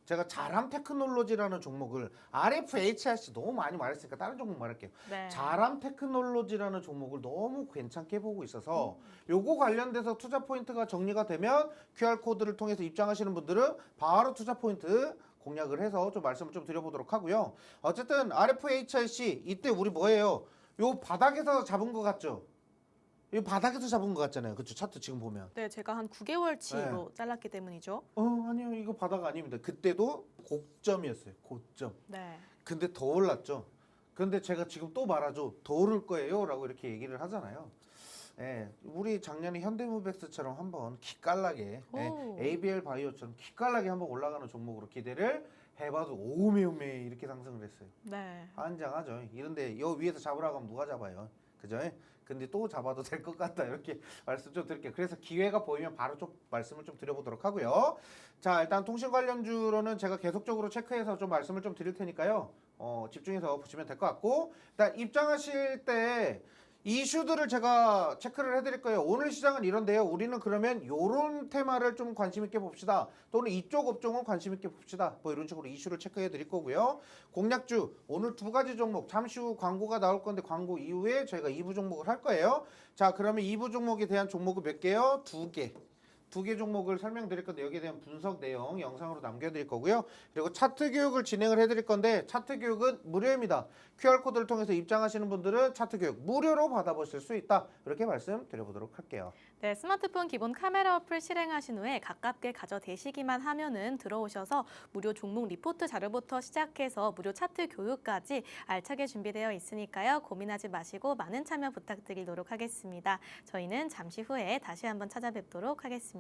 제가 자람 테크놀로지라는 종목을 RFHIC 너무 많이 말했으니까 다른 종목 말할게요. 네. 자람 테크놀로지라는 종목을 너무 괜찮게 보고 있어서 요거 관련돼서 투자 포인트가 정리가 되면 QR코드를 통해서 입장하시는 분들은 바로 투자 포인트 공략을 해서 좀 말씀을 좀 드려보도록 하고요. 어쨌든 RFHIC 이때 우리 뭐예요? 요 바닥에서 잡은 것 같죠? 이 바닥에서 잡은 것 같잖아요. 그쵸? 차트 지금 보면. 네, 제가 한 9개월치로 잘랐기 때문이죠. 아니요. 이거 바닥 아닙니다. 그때도 고점이었어요. 고점. 네. 근데 더 올랐죠. 근데 제가 지금 또 말하죠. 더 오를 거예요. 라고 이렇게 얘기를 하잖아요. 예, 우리 작년에 현대무백스처럼 한번 기깔나게 ABL 바이오처럼 기깔나게 한번 올라가는 종목으로 기대를 해봐도 오메오메 이렇게 상승을 했어요. 네. 안장하죠. 이런데 여 위에서 잡으라고 하면 누가 잡아요. 그죠? 근데 또 잡아도 될 것 같다 이렇게 말씀 좀 드릴게요. 그래서 기회가 보이면 바로 좀 말씀을 좀 드려보도록 하고요. 자, 일단 통신 관련주로는 제가 계속적으로 체크해서 좀 말씀을 좀 드릴 테니까요. 집중해서 보시면 될 것 같고, 일단 입장하실 때 이슈들을 제가 체크를 해드릴 거예요. 오늘 시장은 이런데요. 우리는 그러면 요런 테마를 좀 관심 있게 봅시다. 또는 이쪽 업종은 관심 있게 봅시다. 뭐 이런 식으로 이슈를 체크해 드릴 거고요. 공략주 오늘 두 가지 종목 잠시 후 광고가 나올 건데 광고 이후에 저희가 2부 종목을 할 거예요. 자, 그러면 2부 종목에 대한 종목은 몇 개요? 2개. 2개 종목을 설명드릴 건데 여기에 대한 분석 내용 영상으로 남겨드릴 거고요. 그리고 차트 교육을 진행을 해드릴 건데 차트 교육은 무료입니다. QR코드를 통해서 입장하시는 분들은 차트 교육 무료로 받아보실 수 있다. 이렇게 말씀드려보도록 할게요. 네, 스마트폰 기본 카메라 어플 실행하신 후에 가깝게 가져대시기만 하면은 들어오셔서 무료 종목 리포트 자료부터 시작해서 무료 차트 교육까지 알차게 준비되어 있으니까요. 고민하지 마시고 많은 참여 부탁드리도록 하겠습니다. 저희는 잠시 후에 다시 한번 찾아뵙도록 하겠습니다.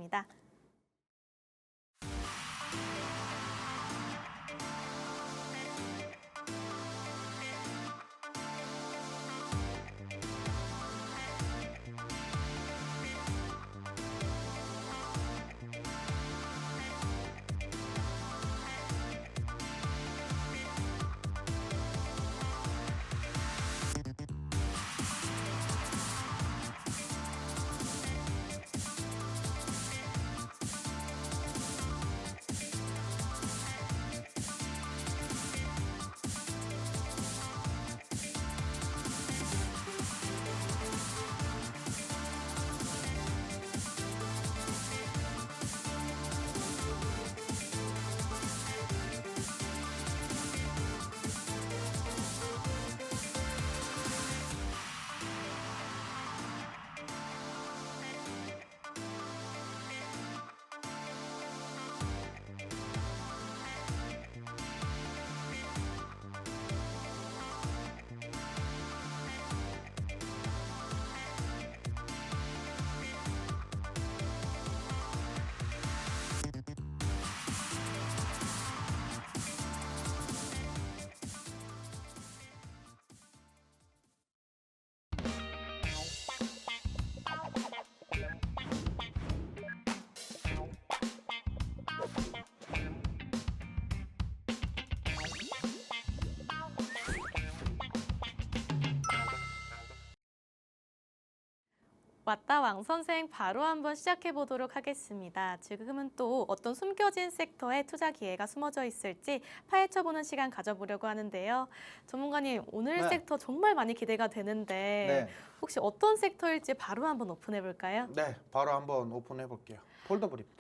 왔다 왕 선생 바로 한번 시작해 보도록 하겠습니다. 지금은 또 어떤 숨겨진 섹터에 투자 기회가 숨어져 있을지 파헤쳐보는 시간 가져보려고 하는데요. 전문가님, 오늘 네. 섹터 정말 많이 기대가 되는데 네, 혹시 어떤 섹터일지 바로 한번 오픈해 볼까요? 네, 바로 한번 오픈해 볼게요. 폴더블입니다.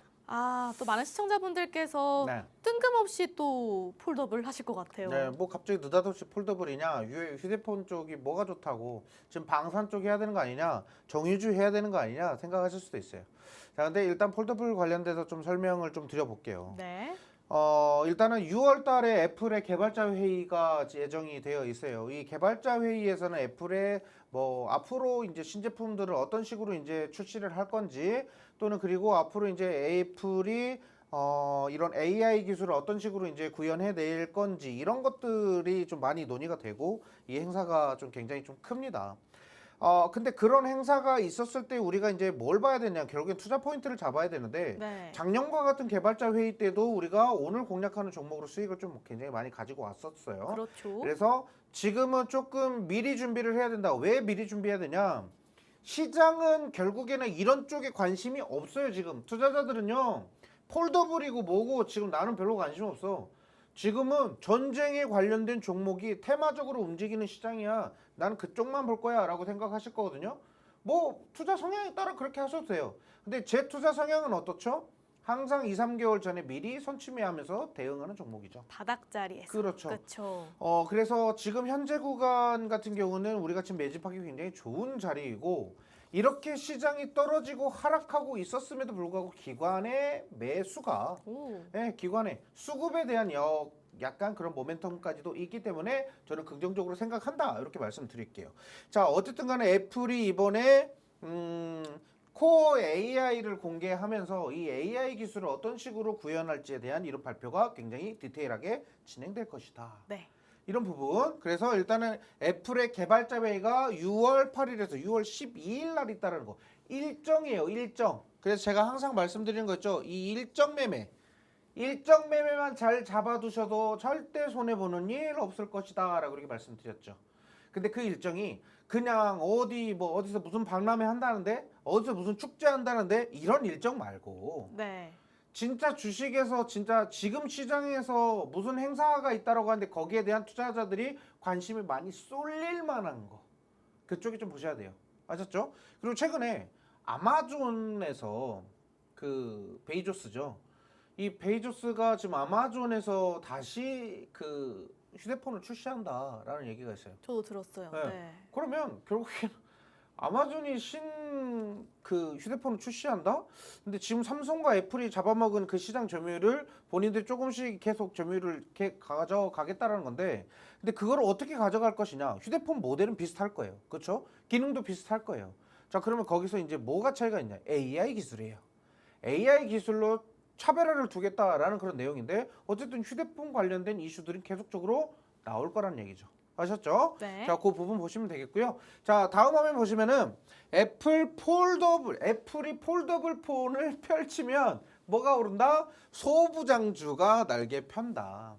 또 많은 시청자분들께서 네. 뜬금없이 또 폴더블 하실 것 같아요. 네, 뭐 갑자기 느닷없이 폴더블이냐, 휴대폰 쪽이 뭐가 좋다고 지금 방산 쪽 해야 되는 거 아니냐, 정유주 해야 되는 거 아니냐 생각하실 수도 있어요. 자, 근데 일단 폴더블 관련돼서 좀 설명을 좀 드려볼게요. 네. 일단은 6월 달에 애플의 개발자 회의가 예정이 되어 있어요. 이 개발자 회의에서는 애플의 뭐 앞으로 이제 신제품들을 어떤 식으로 이제 출시를 할 건지 또는 그리고 앞으로 이제 애플이 이런 AI 기술을 어떤 식으로 이제 구현해 낼 건지 이런 것들이 좀 많이 논의가 되고 이 행사가 좀 굉장히 좀 큽니다. 근데 그런 행사가 있었을 때 우리가 이제 뭘 봐야 되냐, 결국엔 투자 포인트를 잡아야 되는데 네. 작년과 같은 개발자 회의 때도 우리가 오늘 공략하는 종목으로 수익을 좀 굉장히 많이 가지고 왔었어요. 그렇죠. 그래서 지금은 조금 미리 준비를 해야 된다. 왜 미리 준비해야 되냐? 시장은 결국에는 이런 쪽에 관심이 없어요. 지금 투자자들은요, 폴더블이고 뭐고 지금 나는 별로 관심 없어. 지금은 전쟁에 관련된 종목이 테마적으로 움직이는 시장이야. 나는 그쪽만 볼 거야 라고 생각하실 거거든요. 뭐 투자 성향에 따라 그렇게 하셔도 돼요. 근데 제 투자 성향은 어떻죠? 항상 2, 3개월 전에 미리 선취매하면서 대응하는 종목이죠. 바닥자리에서. 그렇죠. 그렇죠. 그래서 지금 현재 구간 같은 경우는 우리가 지금 매집하기 굉장히 좋은 자리이고, 이렇게 시장이 떨어지고 하락하고 있었음에도 불구하고 기관의 매수가, 오. 기관의 수급에 대한 약간 그런 모멘텀까지도 있기 때문에 저는 긍정적으로 생각한다, 이렇게 말씀드릴게요. 자, 어쨌든 간에 애플이 이번에 코어 AI를 공개하면서 이 AI 기술을 어떤 식으로 구현할지에 대한 이런 발표가 굉장히 디테일하게 진행될 것이다. 네. 이런 부분. 그래서 일단은 애플의 개발자 회의가 6월 8일에서 6월 12일 날 있다는 거. 일정이에요, 일정. 그래서 제가 항상 말씀드리는 거 있죠. 이 일정 매매만 잘 잡아두셔도 절대 손해보는 일 없을 것이다 라고 이렇게 말씀드렸죠. 근데 그 일정이 그냥 어디서 무슨 박람회 한다는데, 어디서 무슨 축제 한다는데, 이런 일정 말고 네. 진짜 주식에서 진짜 지금 시장에서 무슨 행사가 있다라고 하는데 거기에 대한 투자자들이 관심이 많이 쏠릴 만한 거, 그쪽이 좀 보셔야 돼요. 아셨죠? 그리고 최근에 아마존에서 그 베이조스죠. 이 베이조스가 지금 아마존에서 다시 그 휴대폰을 출시한다라는 얘기가 있어요. 저도 들었어요. 네. 네. 그러면 결국엔 아마존이 그 휴대폰을 출시한다? 근데 지금 삼성과 애플이 잡아먹은 그 시장 점유율을 본인들이 조금씩 계속 점유율을 이렇게 가져가겠다라는 건데, 근데 그걸 어떻게 가져갈 것이냐? 휴대폰 모델은 비슷할 거예요. 그렇죠? 기능도 비슷할 거예요. 자, 그러면 거기서 이제 뭐가 차이가 있냐? AI 기술이에요. AI 기술로 차별화를 두겠다라는 그런 내용인데, 어쨌든 휴대폰 관련된 이슈들은 계속적으로 나올 거라는 얘기죠. 아셨죠? 네. 자, 그 부분 보시면 되겠고요. 자, 다음 화면 보시면은 애플이 폴더블 폰을 펼치면 뭐가 오른다? 소부장주가 날개 편다.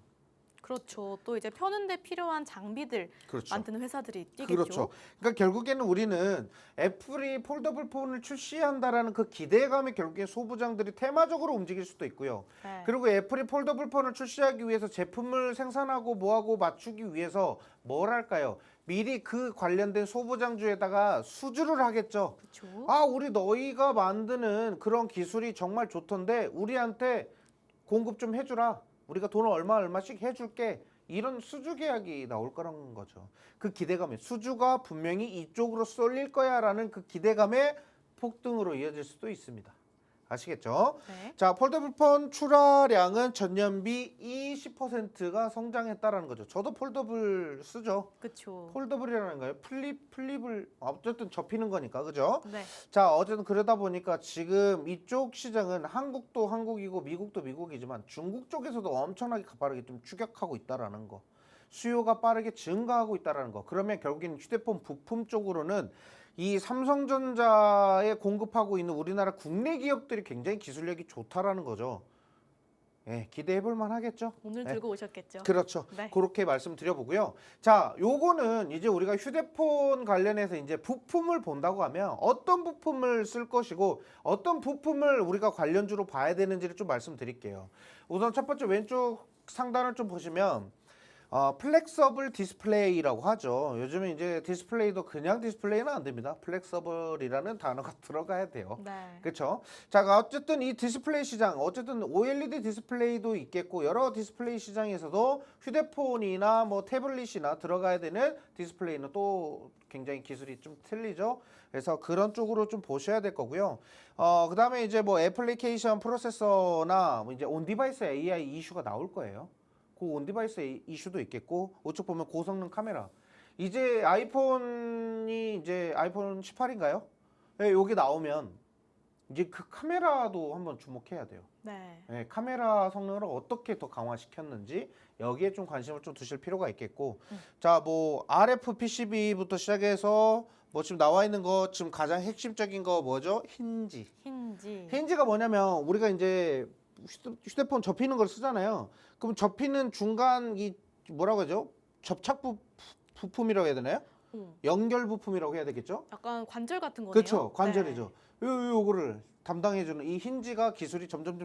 그렇죠. 또 이제 펴는데 필요한 장비들 그렇죠. 만드는 회사들이 뛰겠죠. 그렇죠. 그러니까 결국에는 우리는 애플이 폴더블 폰을 출시한다라는 그 기대감이 결국에 소부장들이 테마적으로 움직일 수도 있고요. 네. 그리고 애플이 폴더블 폰을 출시하기 위해서 제품을 생산하고 뭐하고 맞추기 위해서 뭘 할까요? 미리 그 관련된 소부장주에다가 수주를 하겠죠. 그렇죠. 우리 너희가 만드는 그런 기술이 정말 좋던데 우리한테 공급 좀 해주라. 우리가 돈을 얼마씩 해줄게. 이런 수주 계약이 나올 거라는 거죠. 그 기대감에 수주가 분명히 이쪽으로 쏠릴 거야라는 그 기대감의 폭등으로 이어질 수도 있습니다. 아시겠죠? 네. 자, 폴더블폰 출하량은 전년비 20%가 성장했다라는 거죠. 저도 폴더블 쓰죠. 그렇죠. 폴더블이라는 거예요. 플립을 어쨌든 접히는 거니까, 그죠? 네. 자, 어쨌든 그러다 보니까 지금 이쪽 시장은 한국도 한국이고 미국도 미국이지만 중국 쪽에서도 엄청나게 빠르게 좀 추격하고 있다라는 거. 수요가 빠르게 증가하고 있다라는 거. 그러면 결국에는 휴대폰 부품 쪽으로는 이 삼성전자에 공급하고 있는 우리나라 국내 기업들이 굉장히 기술력이 좋다라는 거죠. 예, 기대해 볼 만하겠죠. 오늘 네. 들고 오셨겠죠. 그렇죠. 네. 그렇게 말씀드려보고요. 자, 요거는 이제 우리가 휴대폰 관련해서 이제 부품을 본다고 하면 어떤 부품을 쓸 것이고 어떤 부품을 우리가 관련주로 봐야 되는지를 좀 말씀드릴게요. 우선 첫 번째 왼쪽 상단을 좀 보시면 플렉서블 디스플레이라고 하죠. 요즘에 이제 디스플레이도 그냥 디스플레이는 안 됩니다. 플렉서블이라는 단어가 들어가야 돼요. 네. 그렇죠. 자, 어쨌든 이 디스플레이 시장, 어쨌든 OLED 디스플레이도 있겠고 여러 디스플레이 시장에서도 휴대폰이나 뭐 태블릿이나 들어가야 되는 디스플레이는 또 굉장히 기술이 좀 틀리죠. 그래서 그런 쪽으로 좀 보셔야 될 거고요. 그다음에 이제 뭐 애플리케이션 프로세서나 뭐 이제 온 디바이스 AI 이슈가 나올 거예요. 그 온디바이스 이슈도 있겠고 우측 보면 고성능 카메라 이제 아이폰이 이제 아이폰 18인가요? 네, 여기 나오면 이제 그 카메라도 한번 주목해야 돼요. 네. 네, 카메라 성능을 어떻게 더 강화시켰는지 여기에 좀 관심을 좀 두실 필요가 있겠고 자, 뭐 RF PCB부터 시작해서 뭐 지금 나와 있는 거 지금 가장 핵심적인 거 뭐죠? 힌지. 힌지가 뭐냐면 우리가 이제 휴대폰 접히는 걸 쓰잖아요. 그럼 접히는 중간 이 뭐라고 하죠? 접착 부품이라고 해야 되나요? 연결 부품이라고 해야 되겠죠? 약간 관절 같은 거네요. 그렇죠. 관절이죠. 요거를 담당해주는 이 힌지가 기술이 점점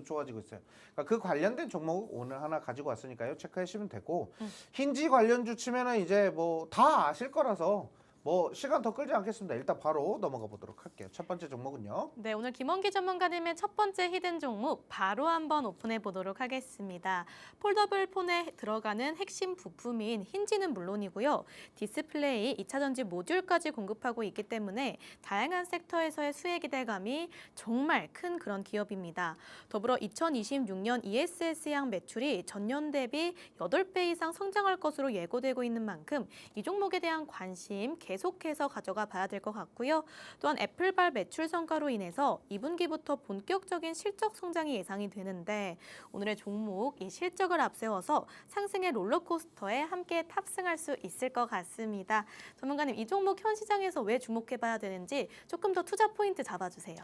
좋아지고 있어요. 그러니까 그 관련된 종목 오늘 하나 가지고 왔으니까요. 체크하시면 되고 힌지 관련주 치면은 이제 뭐 다 아실 거라서 뭐 시간 더 끌지 않겠습니다. 일단 바로 넘어가 보도록 할게요. 첫 번째 종목은요. 네, 오늘 김원기 전문가님의 첫 번째 히든 종목 바로 한번 오픈해 보도록 하겠습니다. 폴더블 폰에 들어가는 핵심 부품인 힌지는 물론이고요. 디스플레이, 2차 전지 모듈까지 공급하고 있기 때문에 다양한 섹터에서의 수혜 기대감이 정말 큰 그런 기업입니다. 더불어 2026년 ESS양 매출이 전년 대비 8배 이상 성장할 것으로 예고되고 있는 만큼 이 종목에 대한 관심 계속해서 가져가 봐야 될 것 같고요. 또한 애플발 매출 성과로 인해서 2분기부터 본격적인 실적 성장이 예상이 되는데 오늘의 종목 이 실적을 앞세워서 상승의 롤러코스터에 함께 탑승할 수 있을 것 같습니다. 전문가님, 이 종목 현 시장에서 왜 주목해 봐야 되는지 조금 더 투자 포인트 잡아주세요.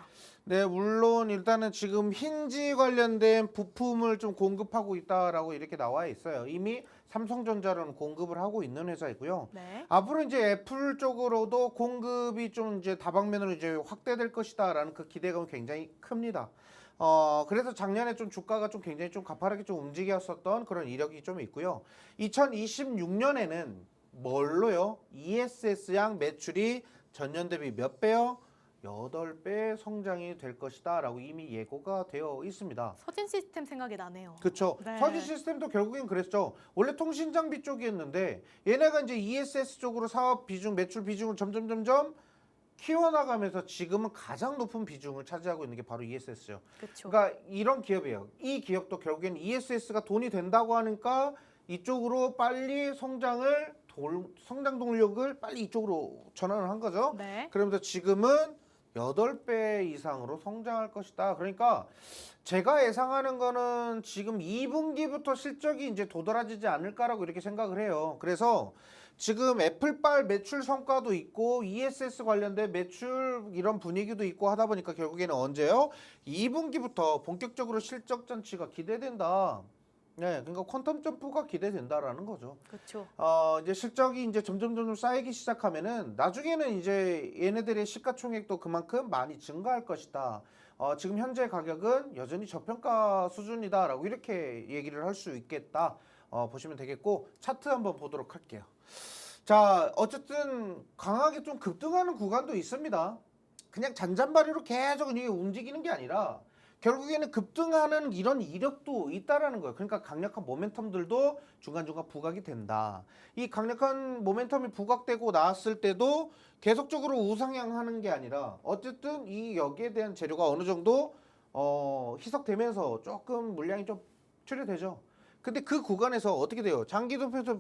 네, 물론 일단은 지금 힌지 관련된 부품을 좀 공급하고 있다라고 이렇게 나와 있어요. 이미 삼성전자로는 공급을 하고 있는 회사이고요. 네. 앞으로 이제 애플 쪽으로도 공급이 좀 이제 다방면으로 이제 확대될 것이다라는 그 기대감이 굉장히 큽니다. 그래서 작년에 좀 주가가 좀 굉장히 좀 가파르게 좀 움직였었던 그런 이력이 좀 있고요. 2026년에는 뭘로요? ESS양 매출이 전년 대비 몇 배요? 8배 성장이 될 것이다 라고 이미 예고가 되어 있습니다. 서진 시스템 생각이 나네요. 그렇죠. 네. 서진 시스템도 결국엔 그랬죠. 원래 통신 장비 쪽이었는데 얘네가 이제 ESS 쪽으로 사업 비중, 매출 비중을 점점 키워나가면서 지금은 가장 높은 비중을 차지하고 있는 게 바로 ESS죠. 그렇죠. 그러니까 이런 기업이에요. 이 기업도 결국엔 ESS가 돈이 된다고 하니까 이쪽으로 빨리 성장 동력을 빨리 이쪽으로 전환을 한 거죠. 네. 그러면서 지금은 8배 이상으로 성장할 것이다. 그러니까 제가 예상하는 거는 지금 2분기부터 실적이 이제 도드라지지 않을까라고 이렇게 생각을 해요. 그래서 지금 애플발 매출 성과도 있고 ESS 관련된 매출 이런 분위기도 있고 하다 보니까 결국에는 언제요? 2분기부터 본격적으로 실적 전치가 기대된다. 네, 그러니까 퀀텀 점프가 기대된다라는 거죠. 그렇죠. 이제 실적이 이제 점점 쌓이기 시작하면은 나중에는 이제 얘네들의 시가총액도 그만큼 많이 증가할 것이다. 지금 현재 가격은 여전히 저평가 수준이다라고 이렇게 얘기를 할 수 있겠다. 보시면 되겠고 차트 한번 보도록 할게요. 자, 어쨌든 강하게 좀 급등하는 구간도 있습니다. 그냥 잔잔바리로 계속 이게 움직이는 게 아니라 결국에는 급등하는 이런 이력도 있다라는 거예요. 그러니까 강력한 모멘텀들도 중간중간 부각이 된다. 이 강력한 모멘텀이 부각되고 나왔을 때도 계속적으로 우상향하는 게 아니라 어쨌든 이 여기에 대한 재료가 어느 정도 희석되면서 조금 물량이 좀 출혈되죠. 근데 그 구간에서 어떻게 돼요? 장기도표에서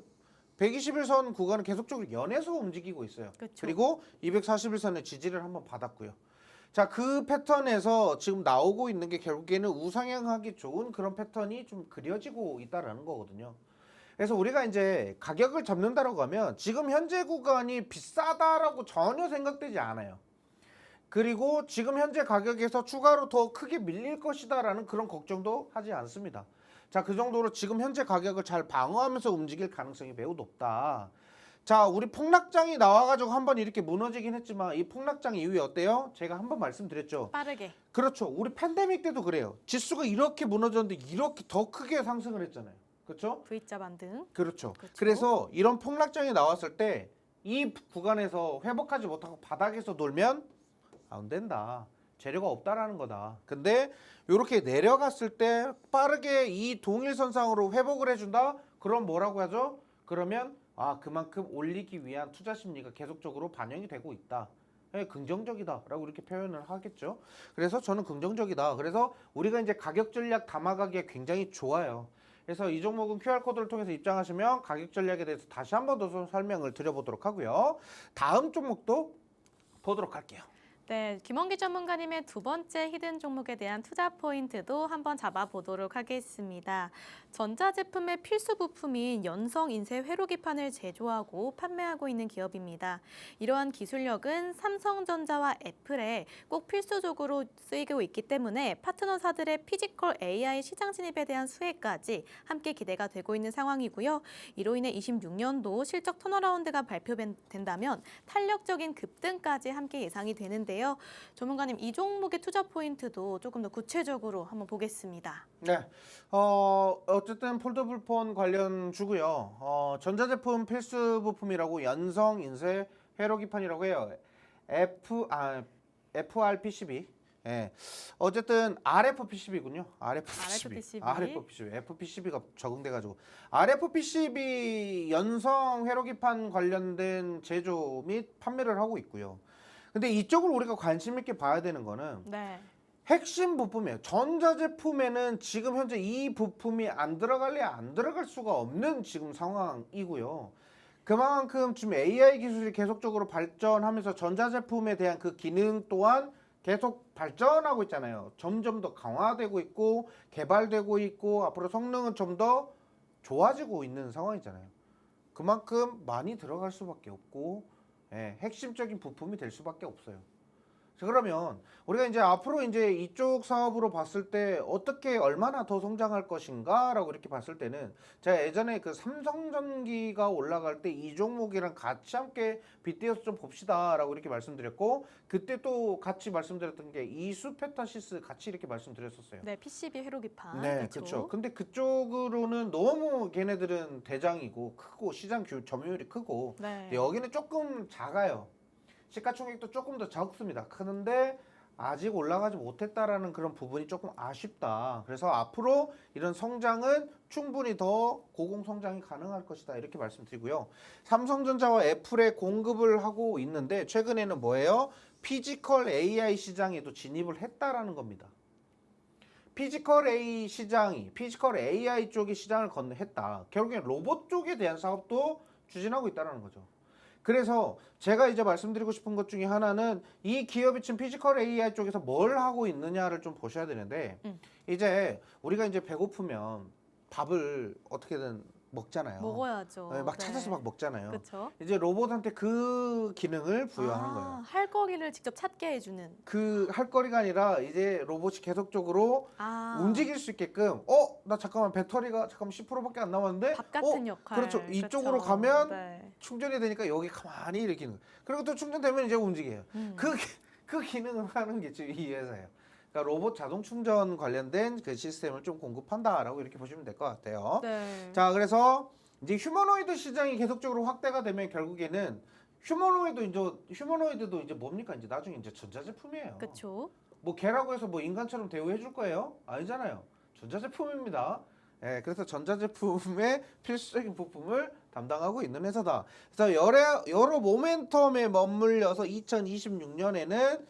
121선 구간은 계속적으로 연해서 움직이고 있어요. 그쵸. 그리고 241선의 지지를 한번 받았고요. 자, 그 패턴에서 지금 나오고 있는 게 결국에는 우상향하기 좋은 그런 패턴이 좀 그려지고 있다라는 거거든요. 그래서 우리가 이제 가격을 잡는다라고 하면 지금 현재 구간이 비싸다라고 전혀 생각되지 않아요. 그리고 지금 현재 가격에서 추가로 더 크게 밀릴 것이다라는 그런 걱정도 하지 않습니다. 자, 그 정도로 지금 현재 가격을 잘 방어하면서 움직일 가능성이 매우 높다. 자, 우리 폭락장이 나와가지고 한번 이렇게 무너지긴 했지만 이 폭락장 이후에 어때요? 제가 한번 말씀드렸죠. 빠르게. 그렇죠. 우리 팬데믹 때도 그래요. 지수가 이렇게 무너졌는데 이렇게 더 크게 상승을 했잖아요. 그렇죠? V자 반등. 그렇죠. 그렇죠. 그래서 이런 폭락장이 나왔을 때 이 구간에서 회복하지 못하고 바닥에서 놀면 안 된다. 재료가 없다라는 거다. 근데 이렇게 내려갔을 때 빠르게 이 동일선상으로 회복을 해준다? 그럼 뭐라고 하죠? 그러면 그만큼 올리기 위한 투자 심리가 계속적으로 반영이 되고 있다. 긍정적이다라고 이렇게 표현을 하겠죠. 그래서 저는 긍정적이다. 그래서 우리가 이제 가격 전략 담아가기에 굉장히 좋아요. 그래서 이 종목은 QR코드를 통해서 입장하시면 가격 전략에 대해서 다시 한 번 더 설명을 드려보도록 하고요. 다음 종목도 보도록 할게요. 네, 김원기 전문가님의 두 번째 히든 종목에 대한 투자 포인트도 한번 잡아보도록 하겠습니다. 전자제품의 필수 부품인 연성 인쇄 회로기판을 제조하고 판매하고 있는 기업입니다. 이러한 기술력은 삼성전자와 애플에 꼭 필수적으로 쓰이고 있기 때문에 파트너사들의 피지컬 AI 시장 진입에 대한 수혜까지 함께 기대가 되고 있는 상황이고요. 이로 인해 26년도 실적 턴어라운드가 발표된다면 탄력적인 급등까지 함께 예상이 되는데요. 전문가님, 이 종목의 투자 포인트도 조금 더 구체적으로 한번 보겠습니다. 네, 어쨌든 폴더블폰 관련 주고요. 전자제품 필수 부품이라고 연성 인쇄 회로기판이라고 해요. FRPCB. 예. 어쨌든 RFPCB군요. FPCB가 적응돼가지고 RFPCB 연성 회로기판 관련된 제조 및 판매를 하고 있고요. 근데 이쪽을 우리가 관심 있게 봐야 되는 거는 네. 핵심 부품이에요. 전자제품에는 지금 현재 이 부품이 안 들어갈 수가 없는 지금 상황이고요. 그만큼 지금 AI 기술이 계속적으로 발전하면서 전자제품에 대한 그 기능 또한 계속 발전하고 있잖아요. 점점 더 강화되고 있고 개발되고 있고 앞으로 성능은 좀 더 좋아지고 있는 상황이잖아요. 그만큼 많이 들어갈 수밖에 없고 핵심적인 부품이 될 수밖에 없어요. 자, 그러면 우리가 이제 앞으로 이제 이쪽 사업으로 봤을 때 어떻게 얼마나 더 성장할 것인가라고 이렇게 봤을 때는 제가 예전에 그 삼성전기가 올라갈 때 이 종목이랑 같이 함께 빗대어서 좀 봅시다라고 이렇게 말씀드렸고 그때 또 같이 말씀드렸던 게 이수페타시스 같이 이렇게 말씀드렸었어요. 네, PCB 회로기판. 네, 그렇죠. 근데 그쪽으로는 너무 걔네들은 대장이고 크고 시장 점유율이 크고 네. 여기는 조금 작아요. 시가총액도 조금 더 적습니다. 크는데 아직 올라가지 못했다라는 그런 부분이 조금 아쉽다. 그래서 앞으로 이런 성장은 충분히 더 고공 성장이 가능할 것이다. 이렇게 말씀드리고요. 삼성전자와 애플에 공급을 하고 있는데 최근에는 뭐예요? 피지컬 AI 시장에도 진입을 했다라는 겁니다. 피지컬 AI 쪽의 시장을 했다. 결국엔 로봇 쪽에 대한 사업도 추진하고 있다는 거죠. 그래서 제가 이제 말씀드리고 싶은 것 중에 하나는 이 기업이 지금 피지컬 AI 쪽에서 뭘 하고 있느냐를 좀 보셔야 되는데 이제 우리가 이제 배고프면 밥을 어떻게든 먹잖아요. 먹어야죠. 네, 막 찾아서 막 먹잖아요. 그렇죠. 이제 로봇한테 그 기능을 부여하는 거예요. 할 거리를 직접 찾게 해주는. 그 할 거리가 아니라 이제 로봇이 계속적으로 움직일 수 있게끔 나 잠깐만 배터리가 잠깐만 10%밖에 안 남았는데 밥 같은 역할. 그렇죠. 이쪽으로 그렇죠. 가면 네. 충전이 되니까 여기 가만히 이렇게 그리고 또 충전되면 이제 움직여요. 그 기능을 하는 게 지금 이 회사예요. 그러니까 로봇 자동 충전 관련된 그 시스템을 좀 공급한다라고 이렇게 보시면 될 것 같아요. 네. 자, 그래서 이제 휴머노이드 시장이 계속적으로 확대가 되면 결국에는 휴머노이드도 이제 뭡니까? 이제 나중에 이제 전자제품이에요. 그렇죠. 뭐 개라고 해서 뭐 인간처럼 대우해 줄 거예요? 아니잖아요. 전자제품입니다. 그래서 전자제품의 필수적인 부품을 담당하고 있는 회사다. 그래서 여러 모멘텀에 맞물려서 2026년에는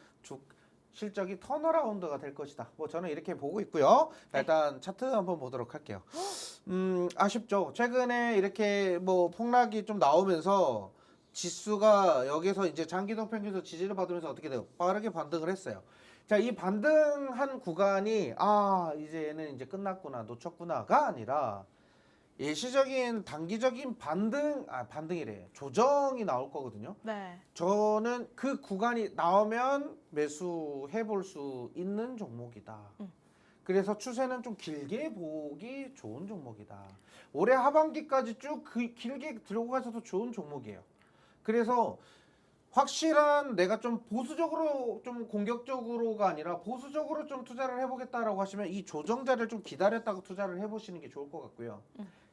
실적이 턴어라운드가 될 것이다. 뭐 저는 이렇게 보고 있고요. 자, 일단 차트 한번 보도록 할게요. 아쉽죠. 최근에 이렇게 뭐 폭락이 좀 나오면서 지수가 여기서 이제 장기동 평균에서 지지를 받으면서 어떻게 돼요? 빠르게 반등을 했어요. 자, 이 반등한 구간이 이제는 이제 끝났구나, 놓쳤구나가 아니라 일시적인 단기적인 반등이래. 조정이 나올 거거든요. 네. 저는 그 구간이 나오면 매수해 볼 수 있는 종목이다. 그래서 추세는 좀 길게 보기 좋은 종목이다. 올해 하반기까지 쭉 길게 들고 가셔도 좋은 종목이에요. 그래서 확실한 내가 좀 보수적으로 좀 공격적으로가 아니라 보수적으로 좀 투자를 해보겠다라고 하시면 이 조정자를 좀 기다렸다가 투자를 해보시는 게 좋을 것 같고요.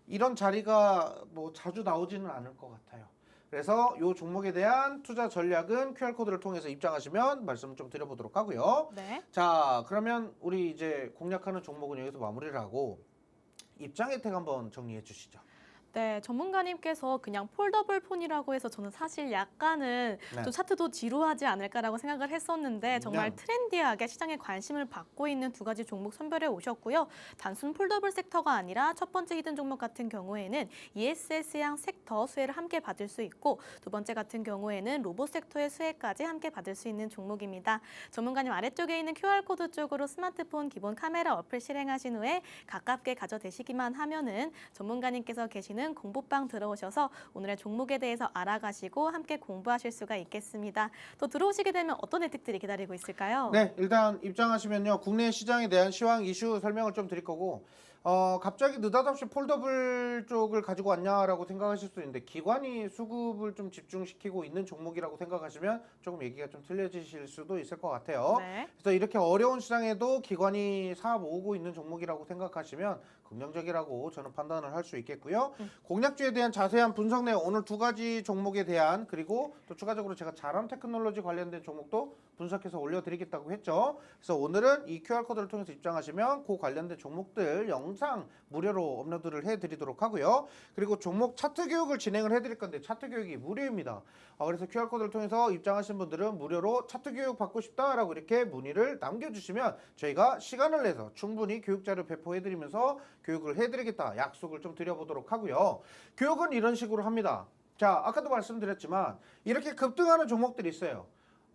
이런 자리가 뭐 자주 나오지는 않을 것 같아요. 그래서 이 종목에 대한 투자 전략은 QR코드를 통해서 입장하시면 말씀을 좀 드려보도록 하고요. 네. 자, 그러면 우리 이제 공략하는 종목은 여기서 마무리를 하고 입장 혜택 한번 정리해 주시죠. 네, 전문가님께서 그냥 폴더블 폰이라고 해서 저는 사실 약간은 네. 좀 차트도 지루하지 않을까라고 생각을 했었는데 정말 네. 트렌디하게 시장에 관심을 받고 있는 두 가지 종목 선별해 오셨고요. 단순 폴더블 섹터가 아니라 첫 번째 히든 종목 같은 경우에는 ESS양 섹터 수혜를 함께 받을 수 있고 두 번째 같은 경우에는 로봇 섹터의 수혜까지 함께 받을 수 있는 종목입니다. 전문가님 아래쪽에 있는 QR코드 쪽으로 스마트폰 기본 카메라 어플 실행하신 후에 가깝게 가져대시기만 하면은 전문가님께서 계시는 공부방 들어오셔서 오늘의 종목에 대해서 알아가시고 함께 공부하실 수가 있겠습니다. 또 들어오시게 되면 어떤 혜택들이 기다리고 있을까요? 네, 일단 입장하시면요. 국내 시장에 대한 시황 이슈 설명을 좀 드릴 거고 갑자기 느닷없이 폴더블 쪽을 가지고 왔냐라고 생각하실 수도 있는데 기관이 수급을 좀 집중시키고 있는 종목이라고 생각하시면 조금 얘기가 좀 틀려지실 수도 있을 것 같아요. 네. 그래서 이렇게 어려운 시장에도 기관이 사업 오고 있는 종목이라고 생각하시면 긍정적이라고 저는 판단을 할 수 있겠고요. 공략주에 대한 자세한 분석 내용 오늘 두 가지 종목에 대한 그리고 또 추가적으로 제가 자람 테크놀로지 관련된 종목도 분석해서 올려드리겠다고 했죠. 그래서 오늘은 이 QR코드를 통해서 입장하시면 그 관련된 종목들 영상 무료로 업로드를 해드리도록 하고요. 그리고 종목 차트 교육을 진행을 해드릴 건데 차트 교육이 무료입니다. 그래서 QR코드를 통해서 입장하신 분들은 무료로 차트 교육 받고 싶다라고 이렇게 문의를 남겨주시면 저희가 시간을 내서 충분히 교육자료 배포해드리면서 교육을 해드리겠다 약속을 좀 드려보도록 하고요. 교육은 이런 식으로 합니다. 자, 아까도 말씀드렸지만 이렇게 급등하는 종목들이 있어요.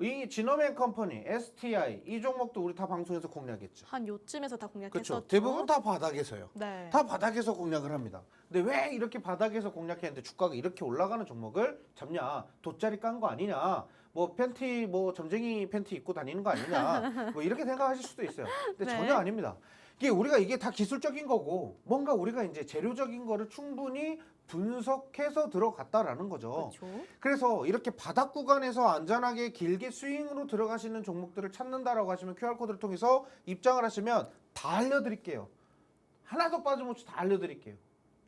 이 지노맨 컴퍼니, STI 이 종목도 우리 다 방송에서 공략했죠. 한 요쯤에서 다 공략했었죠. 그렇죠. 대부분 다 바닥에서요. 네. 다 바닥에서 공략을 합니다. 근데 왜 이렇게 바닥에서 공략했는데 주가가 이렇게 올라가는 종목을 잡냐? 돗자리 깐 거 아니냐? 뭐 팬티 뭐 점쟁이 팬티 입고 다니는 거 아니냐? 뭐 이렇게 생각하실 수도 있어요. 근데 네. 전혀 아닙니다. 이게 다 기술적인 거고 뭔가 우리가 이제 재료적인 거를 충분히 분석해서 들어갔다라는 거죠. 그렇죠. 그래서 이렇게 바닥 구간에서 안전하게 길게 스윙으로 들어가시는 종목들을 찾는다라고 하시면 QR코드를 통해서 입장을 하시면 다 알려드릴게요. 하나도 빠짐없이 다 알려드릴게요.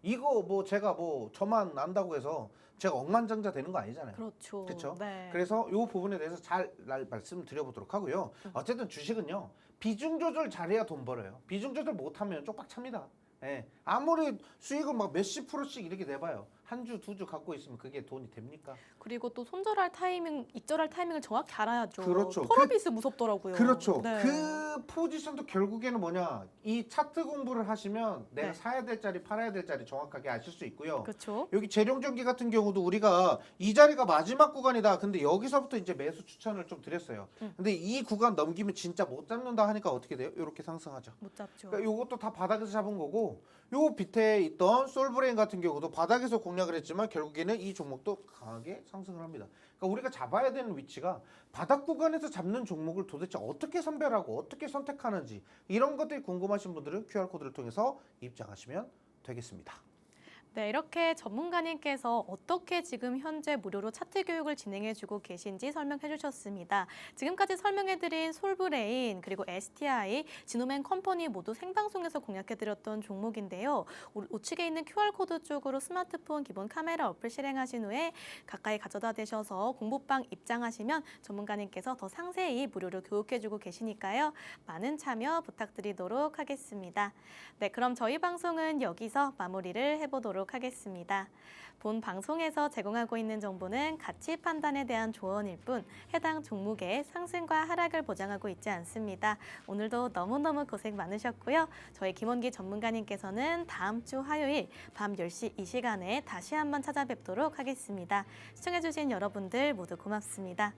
이거 뭐 제가 뭐 저만 안다고 해서 제가 억만장자 되는 거 아니잖아요. 그렇죠. 그렇죠? 네. 그래서 이 부분에 대해서 잘 말씀드려보도록 하고요. 어쨌든 주식은요. 비중 조절 잘해야 돈 벌어요. 비중 조절 못하면 쪽박 찹니다. 예. 아무리 수익을 막 몇십 프로씩 이렇게 내봐요. 한 주, 두 주 갖고 있으면 그게 돈이 됩니까? 그리고 또 손절할 타이밍, 입절할 타이밍을 정확히 알아야죠. 그렇죠. 폴어비스 무섭더라고요. 그렇죠. 네. 그 포지션도 결국에는 뭐냐. 이 차트 공부를 하시면 내가 네. 사야 될 자리, 팔아야 될 자리 정확하게 아실 수 있고요. 그렇죠. 여기 재룡전기 같은 경우도 우리가 이 자리가 마지막 구간이다. 근데 여기서부터 이제 매수 추천을 좀 드렸어요. 근데 이 구간 넘기면 진짜 못 잡는다 하니까 어떻게 돼요? 이렇게 상승하죠. 못 잡죠. 그러니까 요것도 다 바닥에서 잡은 거고 요 밑에 있던 솔브레인 같은 경우도 바닥에서 공략을 했지만 결국에는 이 종목도 강하게 상승을 합니다. 그러니까 우리가 잡아야 되는 위치가 바닥 구간에서 잡는 종목을 도대체 어떻게 선별하고 어떻게 선택하는지 이런 것들이 궁금하신 분들은 QR코드를 통해서 입장하시면 되겠습니다. 네, 이렇게 전문가님께서 어떻게 지금 현재 무료로 차트 교육을 진행해주고 계신지 설명해 주셨습니다. 지금까지 설명해드린 솔브레인 그리고 STI, 지노맨 컴퍼니 모두 생방송에서 공략해드렸던 종목인데요. 우측에 있는 QR코드 쪽으로 스마트폰 기본 카메라 어플 실행하신 후에 가까이 가져다 대셔서 공부방 입장하시면 전문가님께서 더 상세히 무료로 교육해주고 계시니까요. 많은 참여 부탁드리도록 하겠습니다. 네, 그럼 저희 방송은 여기서 마무리를 해보도록 하겠습니다. 본 방송에서 제공하고 있는 정보는 가치 판단에 대한 조언일 뿐 해당 종목의 상승과 하락을 보장하고 있지 않습니다. 오늘도 너무너무 고생 많으셨고요. 저희 김원기 전문가님께서는 다음 주 화요일 밤 10시 이 시간에 다시 한번 찾아뵙도록 하겠습니다. 시청해주신 여러분들 모두 고맙습니다.